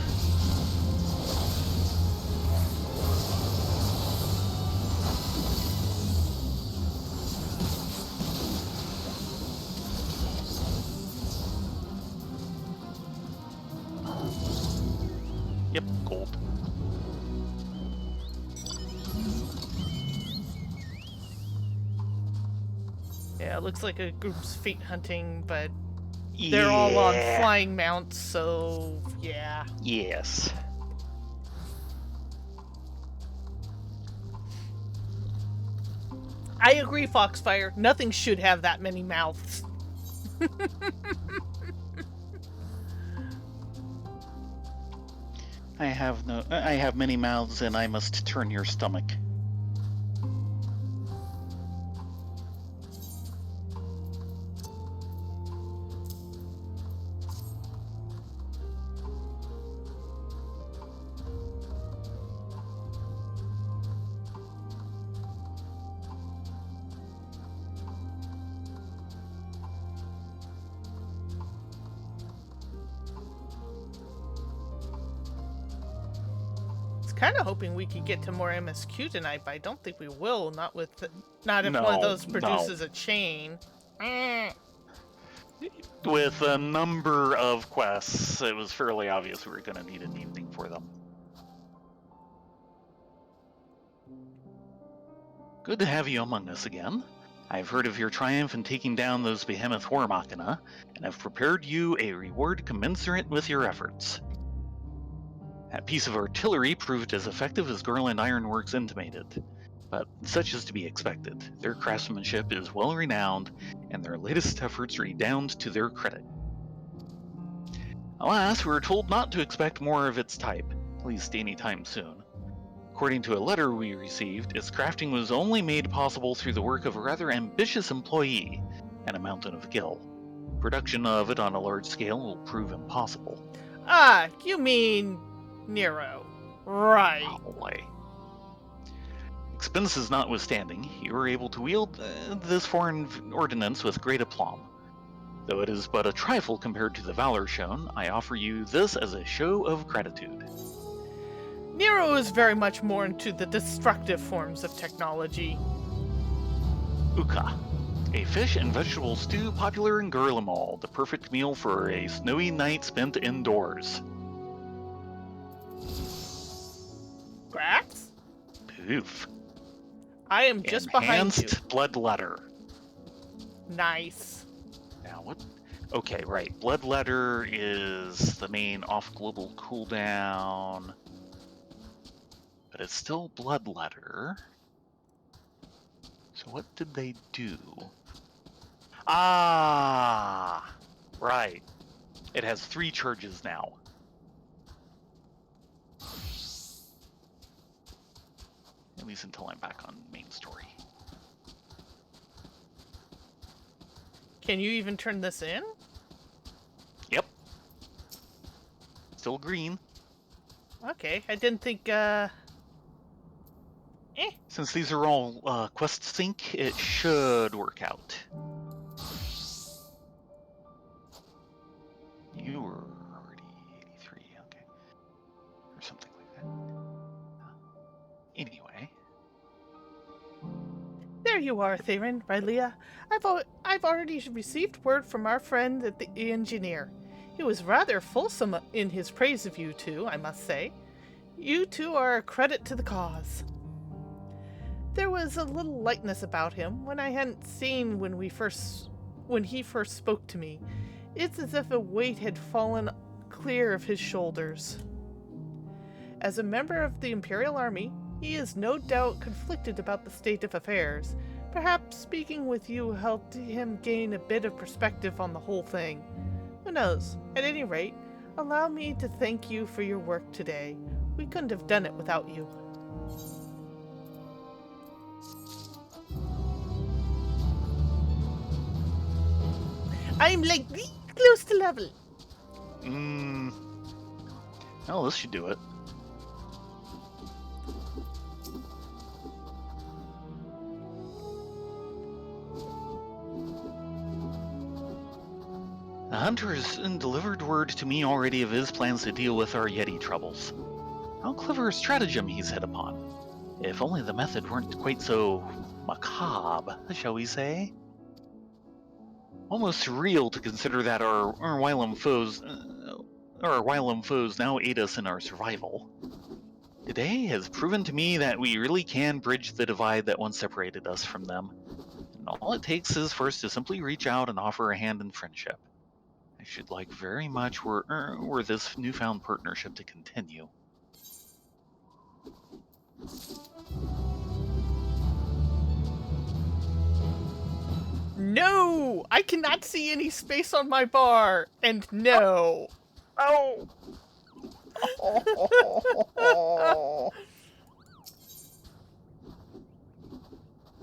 B: Yep, gold.
A: Yeah, it looks like a group's feet hunting, but they're all on flying mounts, so yeah.
B: Yes.
A: I agree, Foxfire. Nothing should have that many mouths.
B: I have many mouths and I must turn your stomach.
A: Kind of hoping we could get to more MSQ tonight, but I don't think we will. Not if
B: No,
A: one of those
B: no.
A: produces a chain.
B: With a number of quests, it was fairly obvious we were going to need an evening for them. Good to have you among us again. I've heard of your triumph in taking down those behemoth war machina, and have prepared you a reward commensurate with your efforts. That piece of artillery proved as effective as Garland Ironworks intimated. But such is to be expected. Their craftsmanship is well renowned, and their latest efforts redound to their credit. Alas, we were told not to expect more of its type, at least any time soon. According to a letter we received, its crafting was only made possible through the work of a rather ambitious employee and a mountain of gil. Production of it on a large scale will prove impossible.
A: Ah, you mean Nero. Right.
B: Probably. Expenses notwithstanding, you were able to wield this foreign ordinance with great aplomb. Though it is but a trifle compared to the valor shown, I offer you this as a show of gratitude.
A: Nero is very much more into the destructive forms of technology.
B: Uka, a fish and vegetable stew popular in Gurlimal, the perfect meal for a snowy night spent indoors.
A: Grax?
B: Poof.
A: I am just behind you.
B: Enhanced bloodletter.
A: Nice.
B: Now what? Okay, right. Bloodletter is the main off-global cooldown, but it's still bloodletter. So what did they do? Ah, right. It has 3 charges now. At least until I'm back on main story.
A: Can you even turn this in?
B: Yep. Still green.
A: Okay, I didn't think,
B: Since these are all quest sync, it should work out. You were already 83, okay. Or something like that. Anyway.
A: There you are, Thayrin, Rylea. I've already received word from our friend the engineer. He was rather fulsome in his praise of you two, I must say. You two are a credit to the cause. There was a little lightness about him when I hadn't seen when he first spoke to me. It's as if a weight had fallen clear of his shoulders. As a member of the Imperial Army, he is no doubt conflicted about the state of affairs. Perhaps speaking with you helped him gain a bit of perspective on the whole thing. Who knows? At any rate, allow me to thank you for your work today. We couldn't have done it without you. I'm like close to level.
B: Oh, this should do it. The hunter has delivered word to me already of his plans to deal with our Yeti troubles. How clever a stratagem he's hit upon. If only the method weren't quite so macabre, shall we say? Almost surreal to consider that our Wylam foes now aid us in our survival. Today has proven to me that we really can bridge the divide that once separated us from them. And all it takes is for us to simply reach out and offer a hand in friendship. I should like very much were this newfound partnership to continue.
A: No! I cannot see any space on my bar! And no!
B: Oh!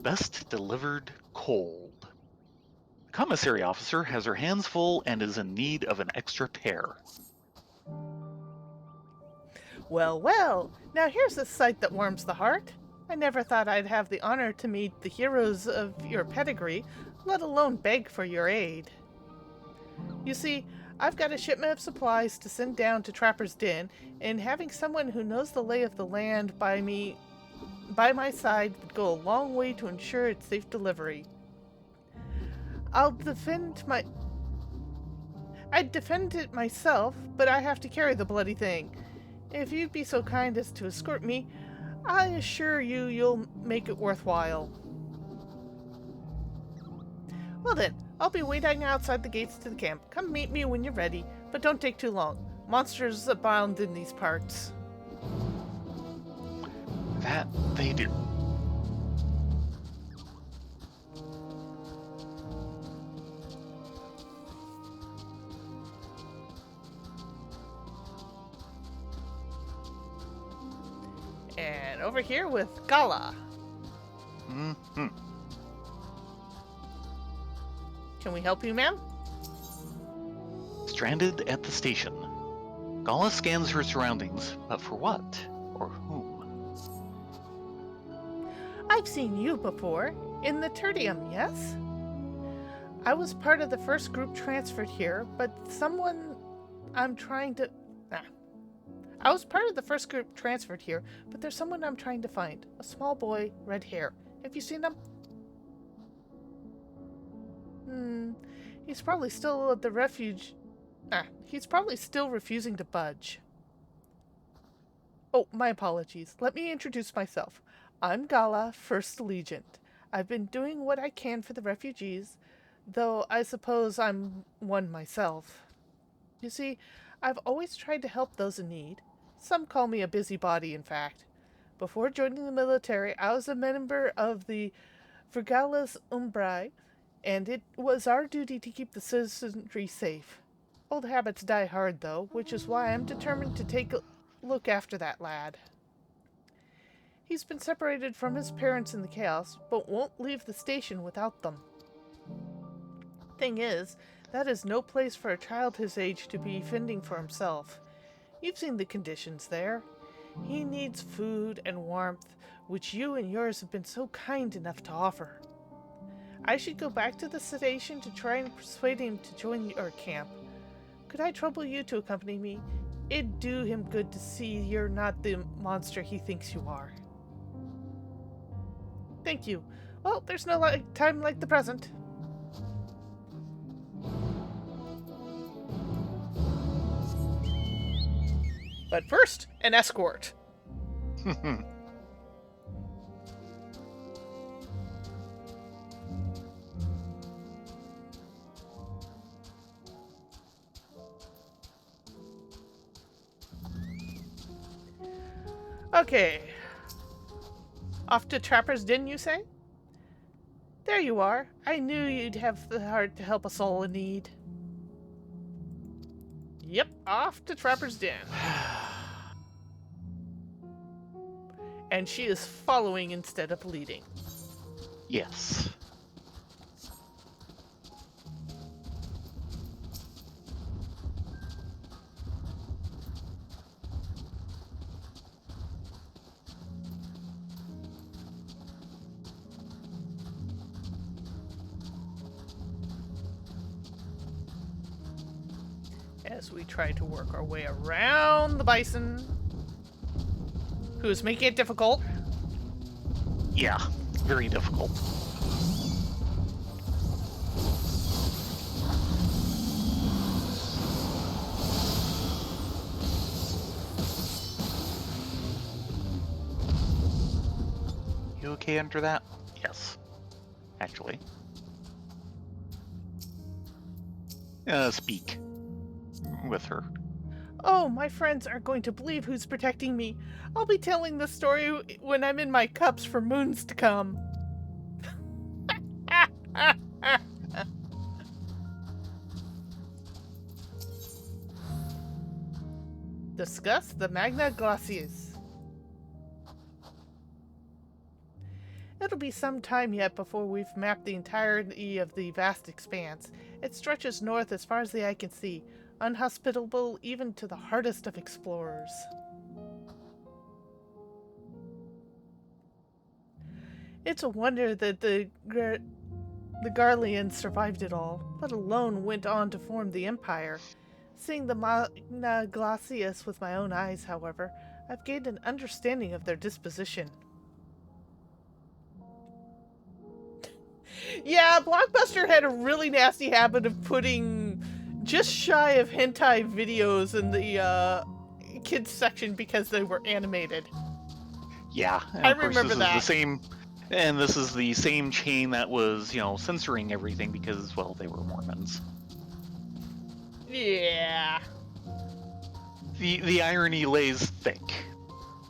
B: Best delivered cold. The commissary officer has her hands full and is in need of an extra pair.
A: Well, well, now here's a sight that warms the heart. I never thought I'd have the honor to meet the heroes of your pedigree, let alone beg for your aid. You see, I've got a shipment of supplies to send down to Trapper's Den, and having someone who knows the lay of the land by my side would go a long way to ensure its safe delivery. I'd defend it myself, but I have to carry the bloody thing. If you'd be so kind as to escort me, I assure you you'll make it worthwhile. Well then, I'll be waiting outside the gates to the camp. Come meet me when you're ready, but don't take too long. Monsters abound in these parts.
B: That they do.
A: And over here with Gala.
B: Mm-hmm.
A: Can we help you, ma'am?
B: Stranded at the station. Gala scans her surroundings, but for what? Or whom?
A: I've seen you before. In the Tertium, yes? I was part of the first group transferred here, but someone I'm trying to... I was part of the first group transferred here, but there's someone I'm trying to find. A small boy, red hair. Have you seen them? He's probably still at the refuge... he's probably still refusing to budge. Oh, my apologies. Let me introduce myself. I'm Gala, First Legion. I've been doing what I can for the refugees, though I suppose I'm one myself. You see, I've always tried to help those in need. Some call me a busybody, in fact. Before joining the military, I was a member of the Vergalas Umbrae, and it was our duty to keep the citizenry safe. Old habits die hard, though, which is why I'm determined to take a look after that lad. He's been separated from his parents in the chaos, but won't leave the station without them. Thing is, that is no place for a child his age to be fending for himself. You've seen the conditions there. He needs food and warmth, which you and yours have been so kind enough to offer. I should go back to the station to try and persuade him to join your camp. Could I trouble you to accompany me? It'd do him good to see you're not the monster he thinks you are. Thank you. Well, there's no time like the present. But first, an escort. Okay. Off to Trapper's Den, you say? There you are. I knew you'd have the heart to help a soul in need. Yep, off to Trapper's Den. And she is following instead of leading.
B: Yes.
A: As we try to work our way around the bison, who's making it difficult.
B: Yeah, very difficult. You okay under that? Yes. Actually. Speak with her.
A: Oh, my friends aren't going to believe who's protecting me. I'll be telling the story when I'm in my cups for moons to come. Discuss the Magna Glacius. It'll be some time yet before we've mapped the entirety of the vast expanse. It stretches north as far as the eye can see, unhospitable even to the hardest of explorers. It's a wonder that the Garleans survived it all, let alone went on to form the Empire. Seeing the Magna Glacius with my own eyes, however, I've gained an understanding of their disposition. Yeah, Blockbuster had a really nasty habit of putting just shy of hentai videos in the kids section because they were animated.
B: Yeah, and
A: I
B: of course
A: remember
B: this
A: that.
B: is the same, and this is the same chain that was, censoring everything because, well, they were Mormons.
A: Yeah.
B: The irony lays thick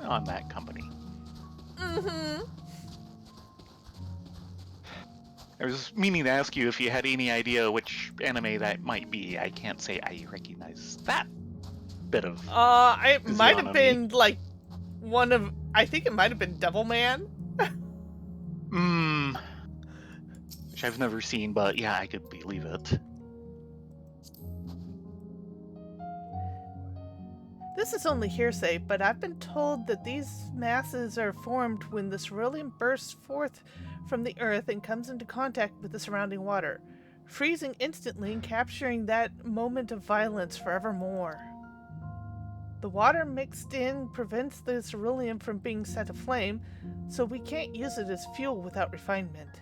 B: on that company.
A: Mm-hmm.
B: I was meaning to ask you if you had any idea which anime that might be. I can't say I recognize that bit of
A: It might have
B: physiognomy.
A: been like I think it might have been Devilman.
B: Which I've never seen, but yeah, I could believe it.
A: This is only hearsay, but I've been told that these masses are formed when the cerulean bursts forth from the earth and comes into contact with the surrounding water, freezing instantly and capturing that moment of violence forevermore. The water mixed in prevents the cerulean from being set aflame, so we can't use it as fuel without refinement.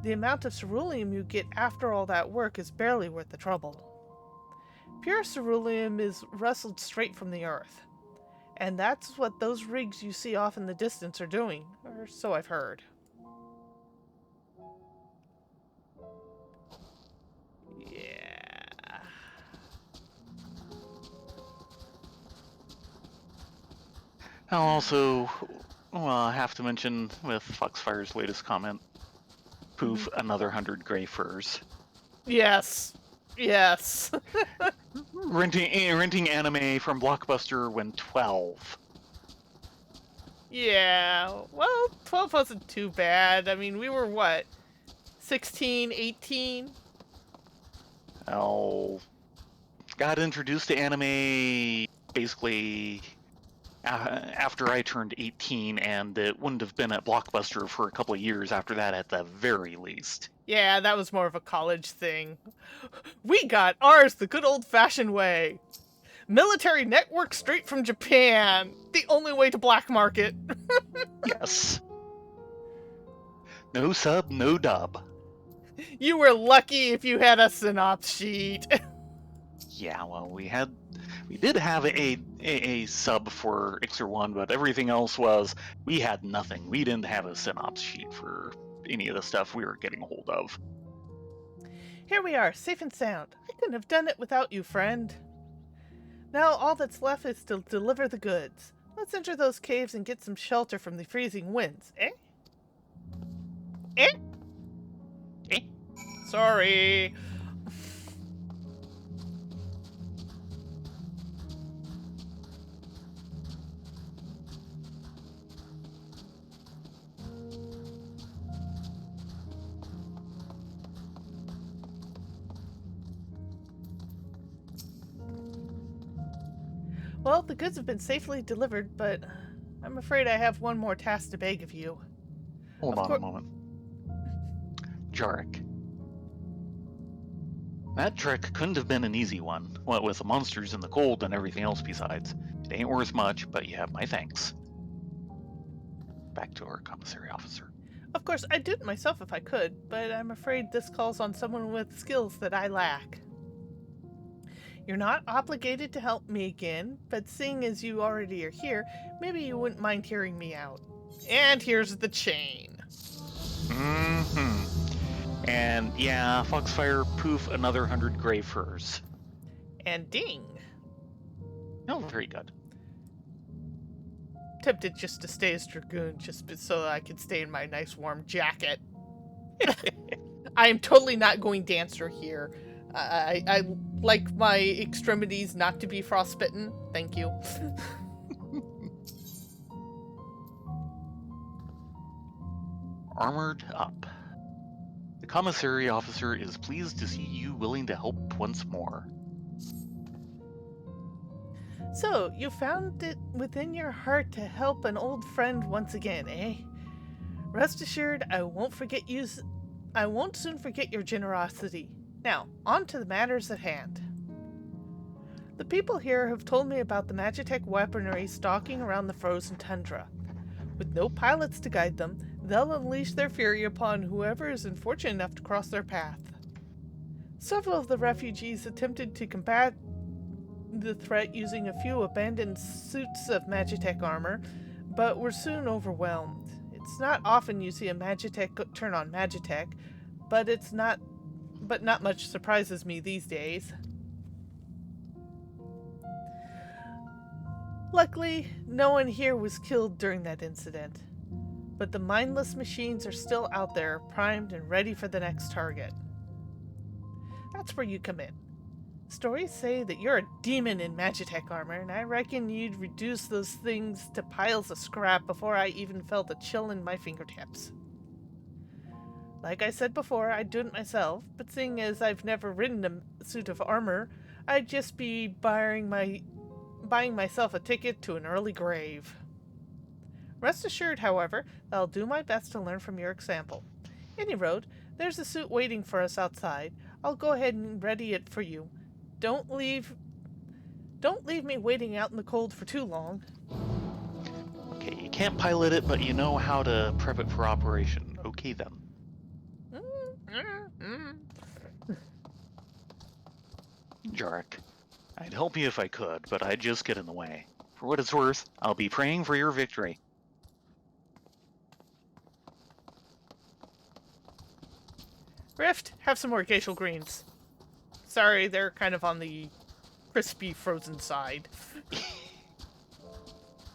A: The amount of ceruleum you get after all that work is barely worth the trouble. Pure ceruleum is wrestled straight from the earth, and that's what those rigs you see off in the distance are doing, or so I've heard. Yeah.
B: I'll also have to mention with Foxfire's latest comment, poof, another 100 gray furs.
A: Yes. Yes.
B: renting anime from Blockbuster when 12.
A: Yeah. Well, 12 wasn't too bad. I mean, we were what? 16, 18?
B: Well, got introduced to anime basically after I turned 18, and it wouldn't have been at Blockbuster for a couple of years after that at the very least.
A: Yeah, that was more of a college thing. We got ours the good old-fashioned way. Military network straight from Japan. The only way to black market.
B: Yes. No sub, no dub.
A: You were lucky if you had a synopsis sheet.
B: Yeah, well, we did have a sub for Ixer 1, but everything else was, we had nothing. We didn't have a synopsis sheet for any of the stuff we were getting a hold of.
A: Here we are, safe and sound. I couldn't have done it without you, friend. Now all that's left is to deliver the goods. Let's enter those caves and get some shelter from the freezing winds, eh? Eh?
B: Eh?
A: Sorry. Well, the goods have been safely delivered, but I'm afraid I have one more task to beg of you.
B: Hold on a moment. Jarek. That trek couldn't have been an easy one, what with the monsters in the cold and everything else besides. It ain't worth much, but you have my thanks. Back to our commissary officer.
A: Of course, I'd do it myself if I could, but I'm afraid this calls on someone with skills that I lack. You're not obligated to help me again, but seeing as you already are here, maybe you wouldn't mind hearing me out. And here's the chain.
B: Mm-hmm. And yeah, Foxfire, poof, another 100 gray furs.
A: And ding.
B: Oh, very good.
A: Tempted just to stay as Dragoon, just so that I could stay in my nice warm jacket. I am totally not going dancer here. I like my extremities not to be frostbitten. Thank you.
B: Armored up. The commissary officer is pleased to see you willing to help once more.
A: So, you found it within your heart to help an old friend once again, eh? Rest assured, I won't soon forget your generosity. Now, on to the matters at hand. The people here have told me about the Magitech weaponry stalking around the frozen tundra. With no pilots to guide them, they'll unleash their fury upon whoever is unfortunate enough to cross their path. Several of the refugees attempted to combat the threat using a few abandoned suits of Magitech armor, but were soon overwhelmed. It's not often you see a Magitech turn on Magitech, but not much surprises me these days. Luckily, no one here was killed during that incident. But the mindless machines are still out there, primed and ready for the next target. That's where you come in. Stories say that you're a demon in Magitech armor, and I reckon you'd reduce those things to piles of scrap before I even felt a chill in my fingertips. Like I said before, I'd do it myself, but seeing as I've never ridden a suit of armor, I'd just be buying myself a ticket to an early grave. Rest assured, however, that I'll do my best to learn from your example. Any road, there's a suit waiting for us outside. I'll go ahead and ready it for you. Don't leave me waiting out in the cold for too long.
B: Okay, you can't pilot it, but you know how to prep it for operation. Okay then. Jarek, I'd help you if I could, but I'd just get in the way. For what it's worth, I'll be praying for your victory.
A: Rift, have some more glacial greens. Sorry, they're kind of on the crispy frozen side.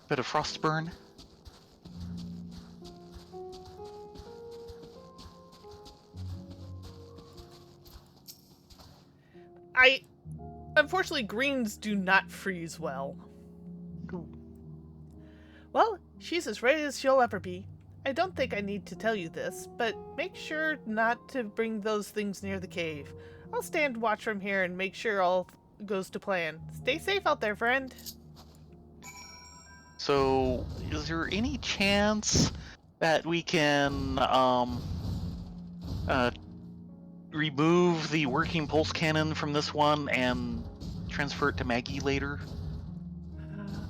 B: Bit of frostburn.
A: Unfortunately, greens do not freeze well. Well, she's as ready as she'll ever be. I don't think I need to tell you this, but make sure not to bring those things near the cave. I'll stand watch from here and make sure all goes to plan. Stay safe out there, friend.
B: So, is there any chance that we can remove the working pulse cannon from this one and transfer it to Maggie later?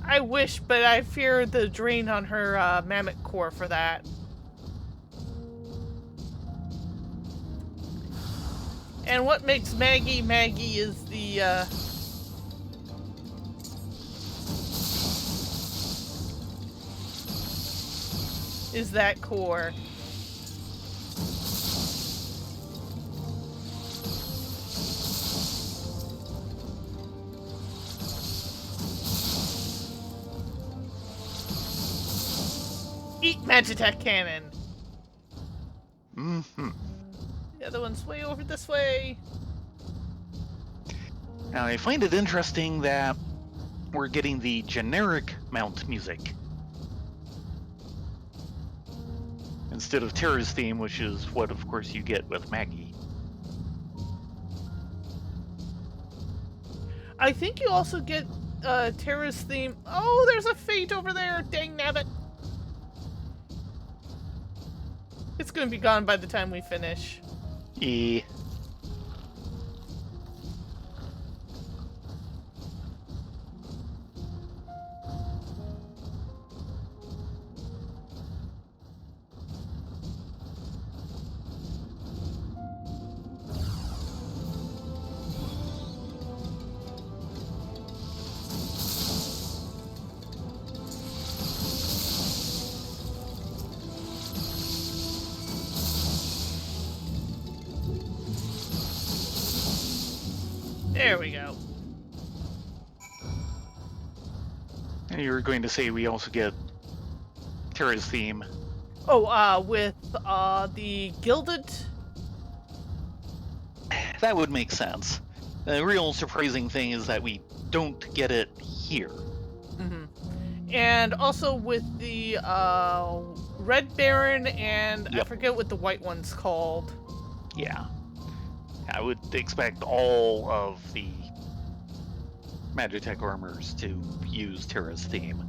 A: I wish, but I fear the drain on her mammoth core for that. And what makes Maggie is the is that core. Eat Magitech cannon.
B: Mm-hmm.
A: The other one's way over this way.
B: Now, I find it interesting that we're getting the generic mount music instead of Terra's theme, which is what, of course, you get with Maggie.
A: I think you also get Terra's theme. Oh, there's a fate over there. Dang nabbit. It's going to be gone by the time we finish.
B: Yeah.
A: There we go.
B: And you were going to say we also get Terra's theme.
A: Oh, with the gilded.
B: That would make sense. The real surprising thing is that we don't get it here.
A: Mm-hmm. And also with the Red Baron and I
B: Yep.
A: forget what the white one's called.
B: Yeah. I would expect all of the Magitech armors to use Terra's theme.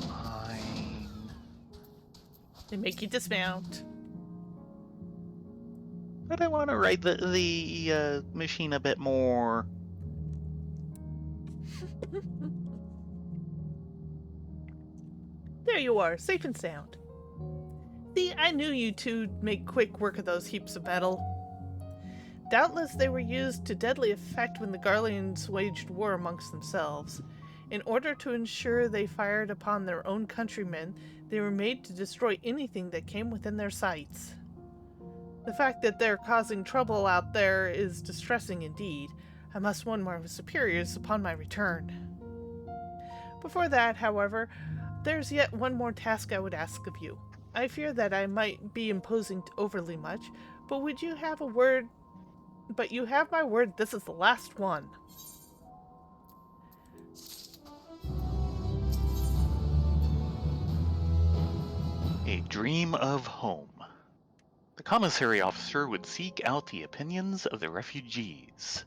B: Fine.
A: They make you dismount.
B: But I want to ride the machine a bit more.
A: There you are, safe and sound. See, I knew you two'd make quick work of those heaps of metal. Doubtless they were used to deadly effect when the Garleans waged war amongst themselves. In order to ensure they fired upon their own countrymen, they were made to destroy anything that came within their sights. The fact that they're causing trouble out there is distressing indeed. I must warn my superiors upon my return. Before that, however, there's yet one more task I would ask of you. I fear that I might be imposing overly much, but would you have a word? But you have my word this is the last one.
B: A dream of home. The commissary officer would seek out the opinions of the refugees.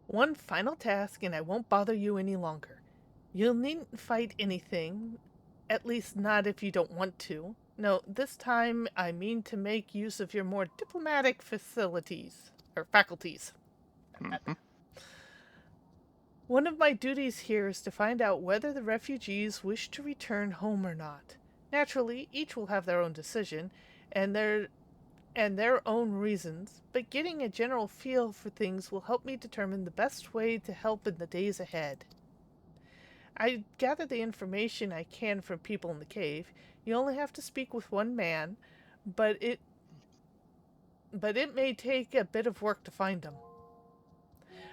A: One final task, and I won't bother you any longer. You needn't fight anything, at least not if you don't want to. No, this time I mean to make use of your more diplomatic facilities, or faculties.
B: Mhm.
A: One of my duties here is to find out whether the refugees wish to return home or not. Naturally, each will have their own decision, and their own reasons, but getting a general feel for things will help me determine the best way to help in the days ahead. I gather the information I can from people in the cave. You only have to speak with one man, but it may take a bit of work to find him.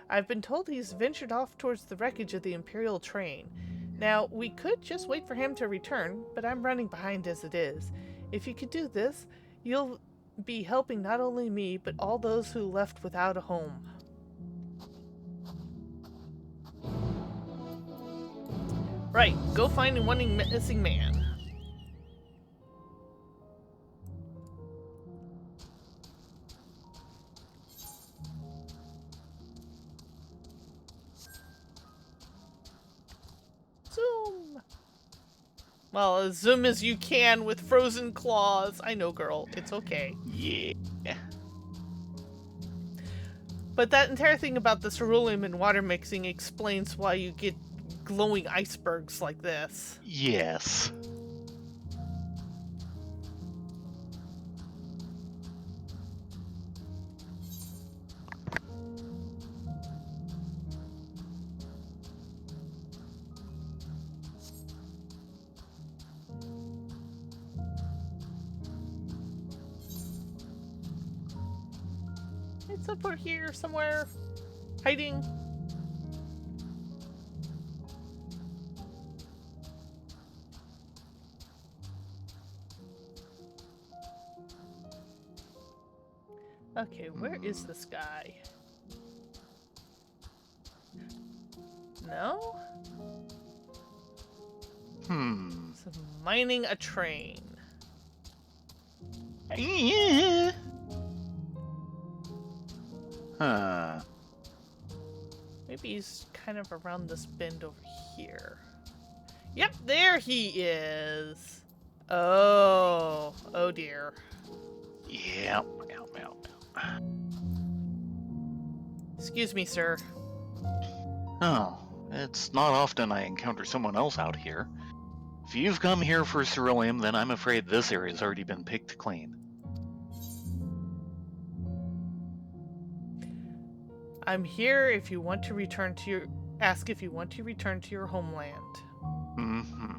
A: I've been told he's ventured off towards the wreckage of the Imperial train. Now, we could just wait for him to return, but I'm running behind as it is. If you could do this, you'll be helping not only me, but all those who left without a home. Right, go find one missing man. Zoom! Well, as zoom as you can with frozen claws. I know, girl. It's okay.
B: Yeah.
A: But that entire thing about the ceruleum and water mixing explains why you get glowing icebergs like this.
B: Yes.
A: It's over here somewhere. Hiding. Okay, where is this guy? No? So mining a train.
B: Yeah. Huh.
A: Maybe he's kind of around this bend over here. Yep, there he is. Oh dear.
B: Yep.
A: Excuse me, sir.
B: Oh, it's not often I encounter someone else out here. If you've come here for ceruleum, then I'm afraid this area's already been picked clean.
A: I'm here if you want to return to your... Ask if you want to return to your homeland.
B: Mm-hmm.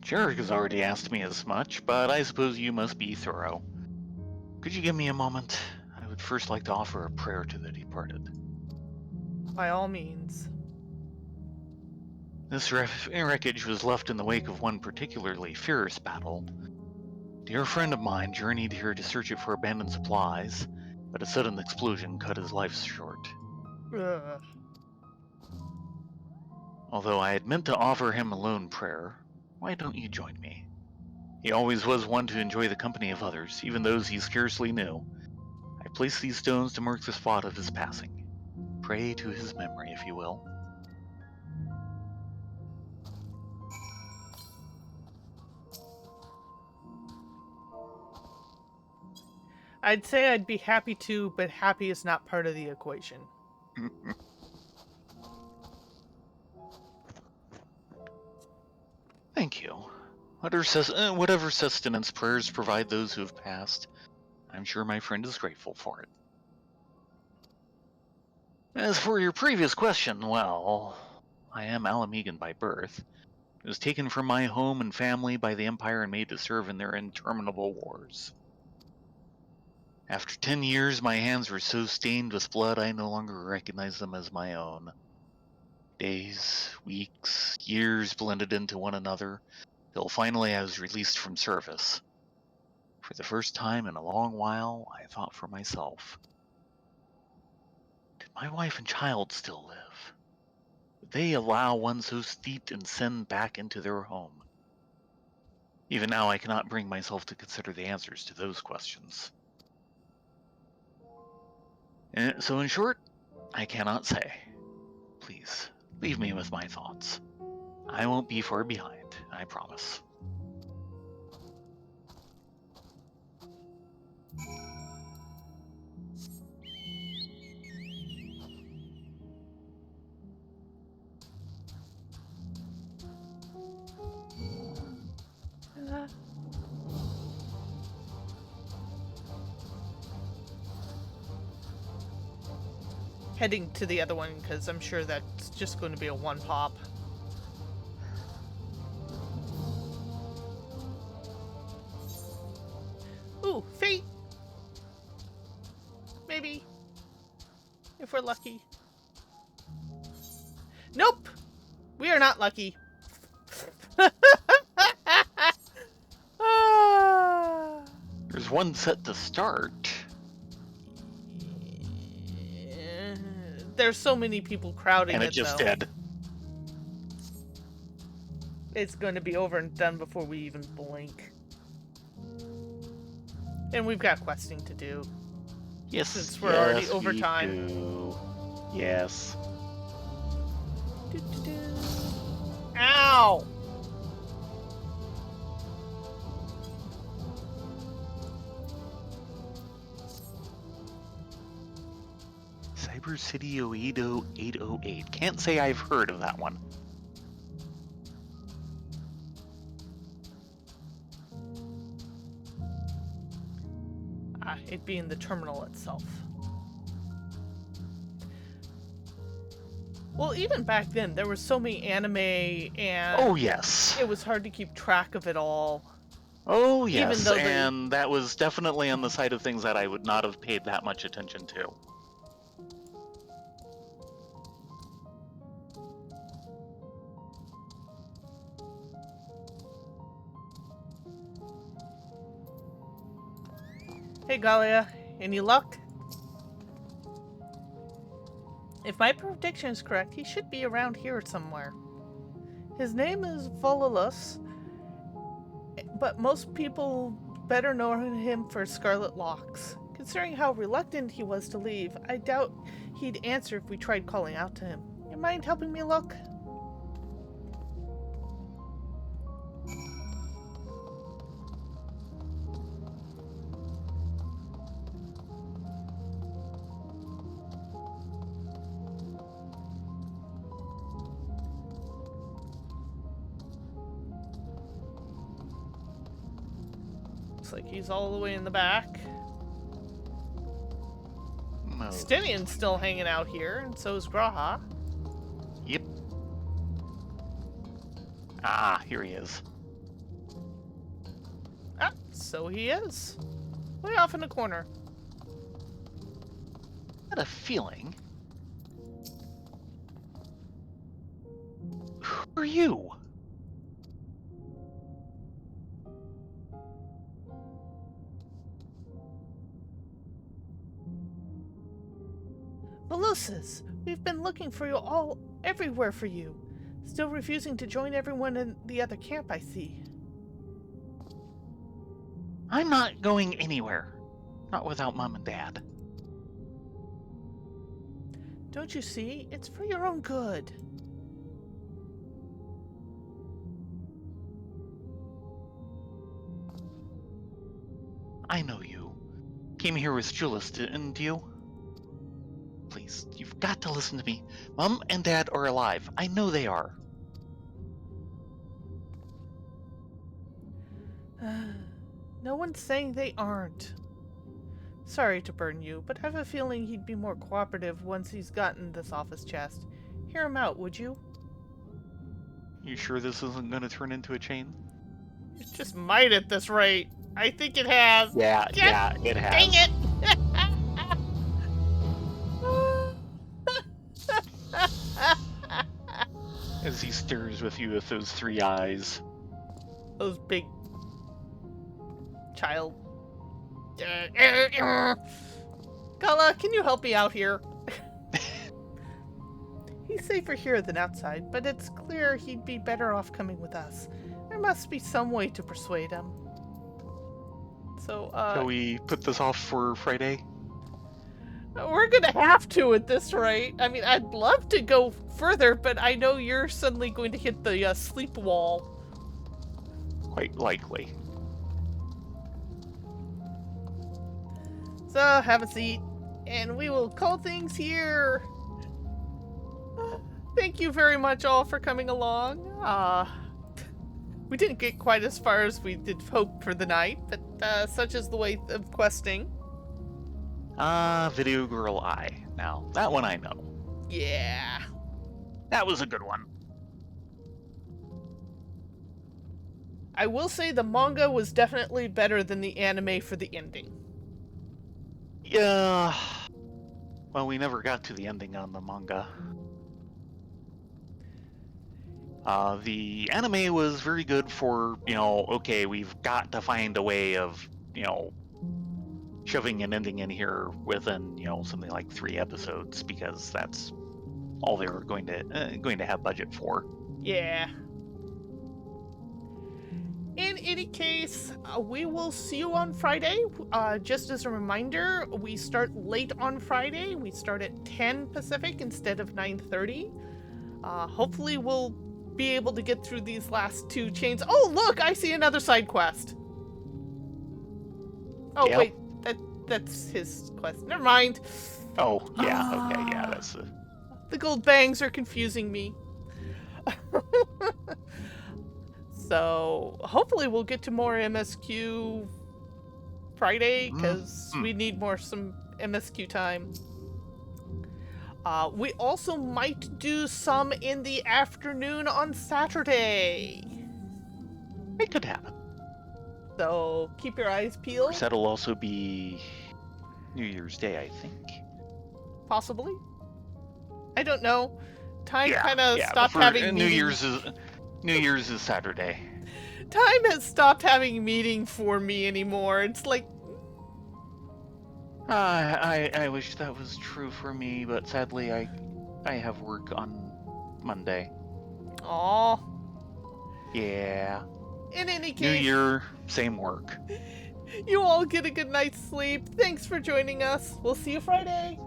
B: Jarek has already asked me as much, but I suppose you must be thorough. Could you give me a moment? I would first like to offer a prayer to the departed.
A: By all means.
B: This wreckage was left in the wake of one particularly fierce battle. A dear friend of mine journeyed here to search it for abandoned supplies, but a sudden explosion cut his life short.
A: Ugh.
B: Although I had meant to offer him a lone prayer, why don't you join me? He always was one to enjoy the company of others, even those he scarcely knew. I place these stones to mark the spot of his passing. Pray to his memory, if you will.
A: I'd say I'd be happy to, but happy is not part of the equation.
B: Thank you. Whatever sustenance prayers provide those who have passed, I'm sure my friend is grateful for it. As for your previous question, well, I am Alamegan by birth. I was taken from my home and family by the Empire and made to serve in their interminable wars. After 10 years, my hands were so stained with blood I no longer recognized them as my own. Days, weeks, years blended into one another, till finally I was released from service. For the first time in a long while, I thought for myself. Did my wife and child still live? Would they allow one so steeped in sin back into their home? Even now I cannot bring myself to consider the answers to those questions. So in short, I cannot say. Please, leave me with my thoughts. I won't be far behind, I promise.
A: Uh, Heading to the other one, because I'm sure that's just going to be a one pop. Ooh, fate! Maybe. If we're lucky. Nope! We are not lucky. Ah.
B: There's one set to start.
A: There's so many people crowding
B: And
A: it,
B: it just
A: though.
B: did.
A: It's going to be over and done before we even blink. And we've got questing to do.
B: Yes,
A: Since we're already over
B: we
A: time.
B: do. Yes.
A: Do-do-do. Ow!
B: Cyber City Oedo 808. Can't say I've heard of that one.
A: It being the terminal itself. Well, even back then, there were so many anime, and
B: Oh, yes.
A: it was hard to keep track of it all.
B: Oh,
A: Even
B: yes.
A: though
B: And that was definitely on the side of things that I would not have paid that much attention to.
A: Hey, Galia, any luck? If my prediction is correct, he should be around here somewhere. His name is Volulus, but most people better know him for Scarlet Locks. Considering how reluctant he was to leave, I doubt he'd answer if we tried calling out to him. You mind helping me look? Looks like he's all the way in the back. Stinian's still hanging out here, and so is Graha.
B: Yep. Ah, here he is.
A: Ah, so he is. Way off in the corner.
B: I had a feeling. Who are you?
A: Melusas, we've been looking for you all everywhere for you. Still refusing to join everyone in the other camp, I see.
B: I'm not going anywhere. Not without Mom and Dad.
A: Don't you see? It's for your own good.
B: I know you. Came here with Julius, didn't you? Please, you've got to listen to me. Mom and Dad are alive. I know they are.
A: No one's saying they aren't. Sorry to burden you, but I have a feeling he'd be more cooperative once he's gotten this off his chest. Hear him out, would you?
B: You sure this isn't going to turn into a chain?
A: It just might at this rate. I think it has.
B: Yeah, it has.
A: Dang it!
B: As he stares with you with those 3 eyes.
A: Those big child. Gala, can you help me out here? He's safer here than outside, but it's clear he'd be better off coming with us. There must be some way to persuade him. So,
B: Shall we put this off for Friday?
A: we're gonna have to at this rate. I mean, I'd love to go further, but I know you're suddenly going to hit the sleep wall.
B: Quite likely.
A: So, have a seat, and we will call things here. Thank you very much all for coming along. We didn't get quite as far as we did hope for the night, but such is the way of questing.
B: Video Girl Eye. Now, that one I know.
A: Yeah.
B: That was a good one.
A: I will say the manga was definitely better than the anime for the ending.
B: Yeah. Well, we never got to the ending on the manga. The anime was very good for, okay, we've got to find a way of, shoving an ending in here within, something like 3 episodes, because that's all they were going to have budget for.
A: Yeah. In any case, we will see you on Friday. Just as a reminder, we start late on Friday. We start at 10 Pacific instead of 9:30. Hopefully we'll be able to get through these last 2 chains. Oh, look! I see another side quest. Oh,
B: Yep.
A: wait. That's his quest. Never mind.
B: Oh, yeah, okay, yeah, that's
A: The gold bangs are confusing me. So, hopefully we'll get to more MSQ Friday, because we need some MSQ time. We also might do some in the afternoon on Saturday.
B: It could happen.
A: So, keep your eyes
B: Of
A: peeled.
B: course, that'll also be New Year's Day, I think.
A: Possibly. I don't know. Time
B: Yeah,
A: kind of
B: yeah,
A: stopped
B: for
A: having
B: New
A: meetings.
B: New Year's is Saturday.
A: Time has stopped having meaning for me anymore. It's like,
B: I wish that was true for me, but sadly I have work on Monday.
A: aw.
B: Yeah.
A: In any case,
B: New Year, same work.
A: you all get a good night's sleep. Thanks for joining us. We'll see you Friday.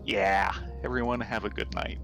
B: Yeah. Everyone have a good night.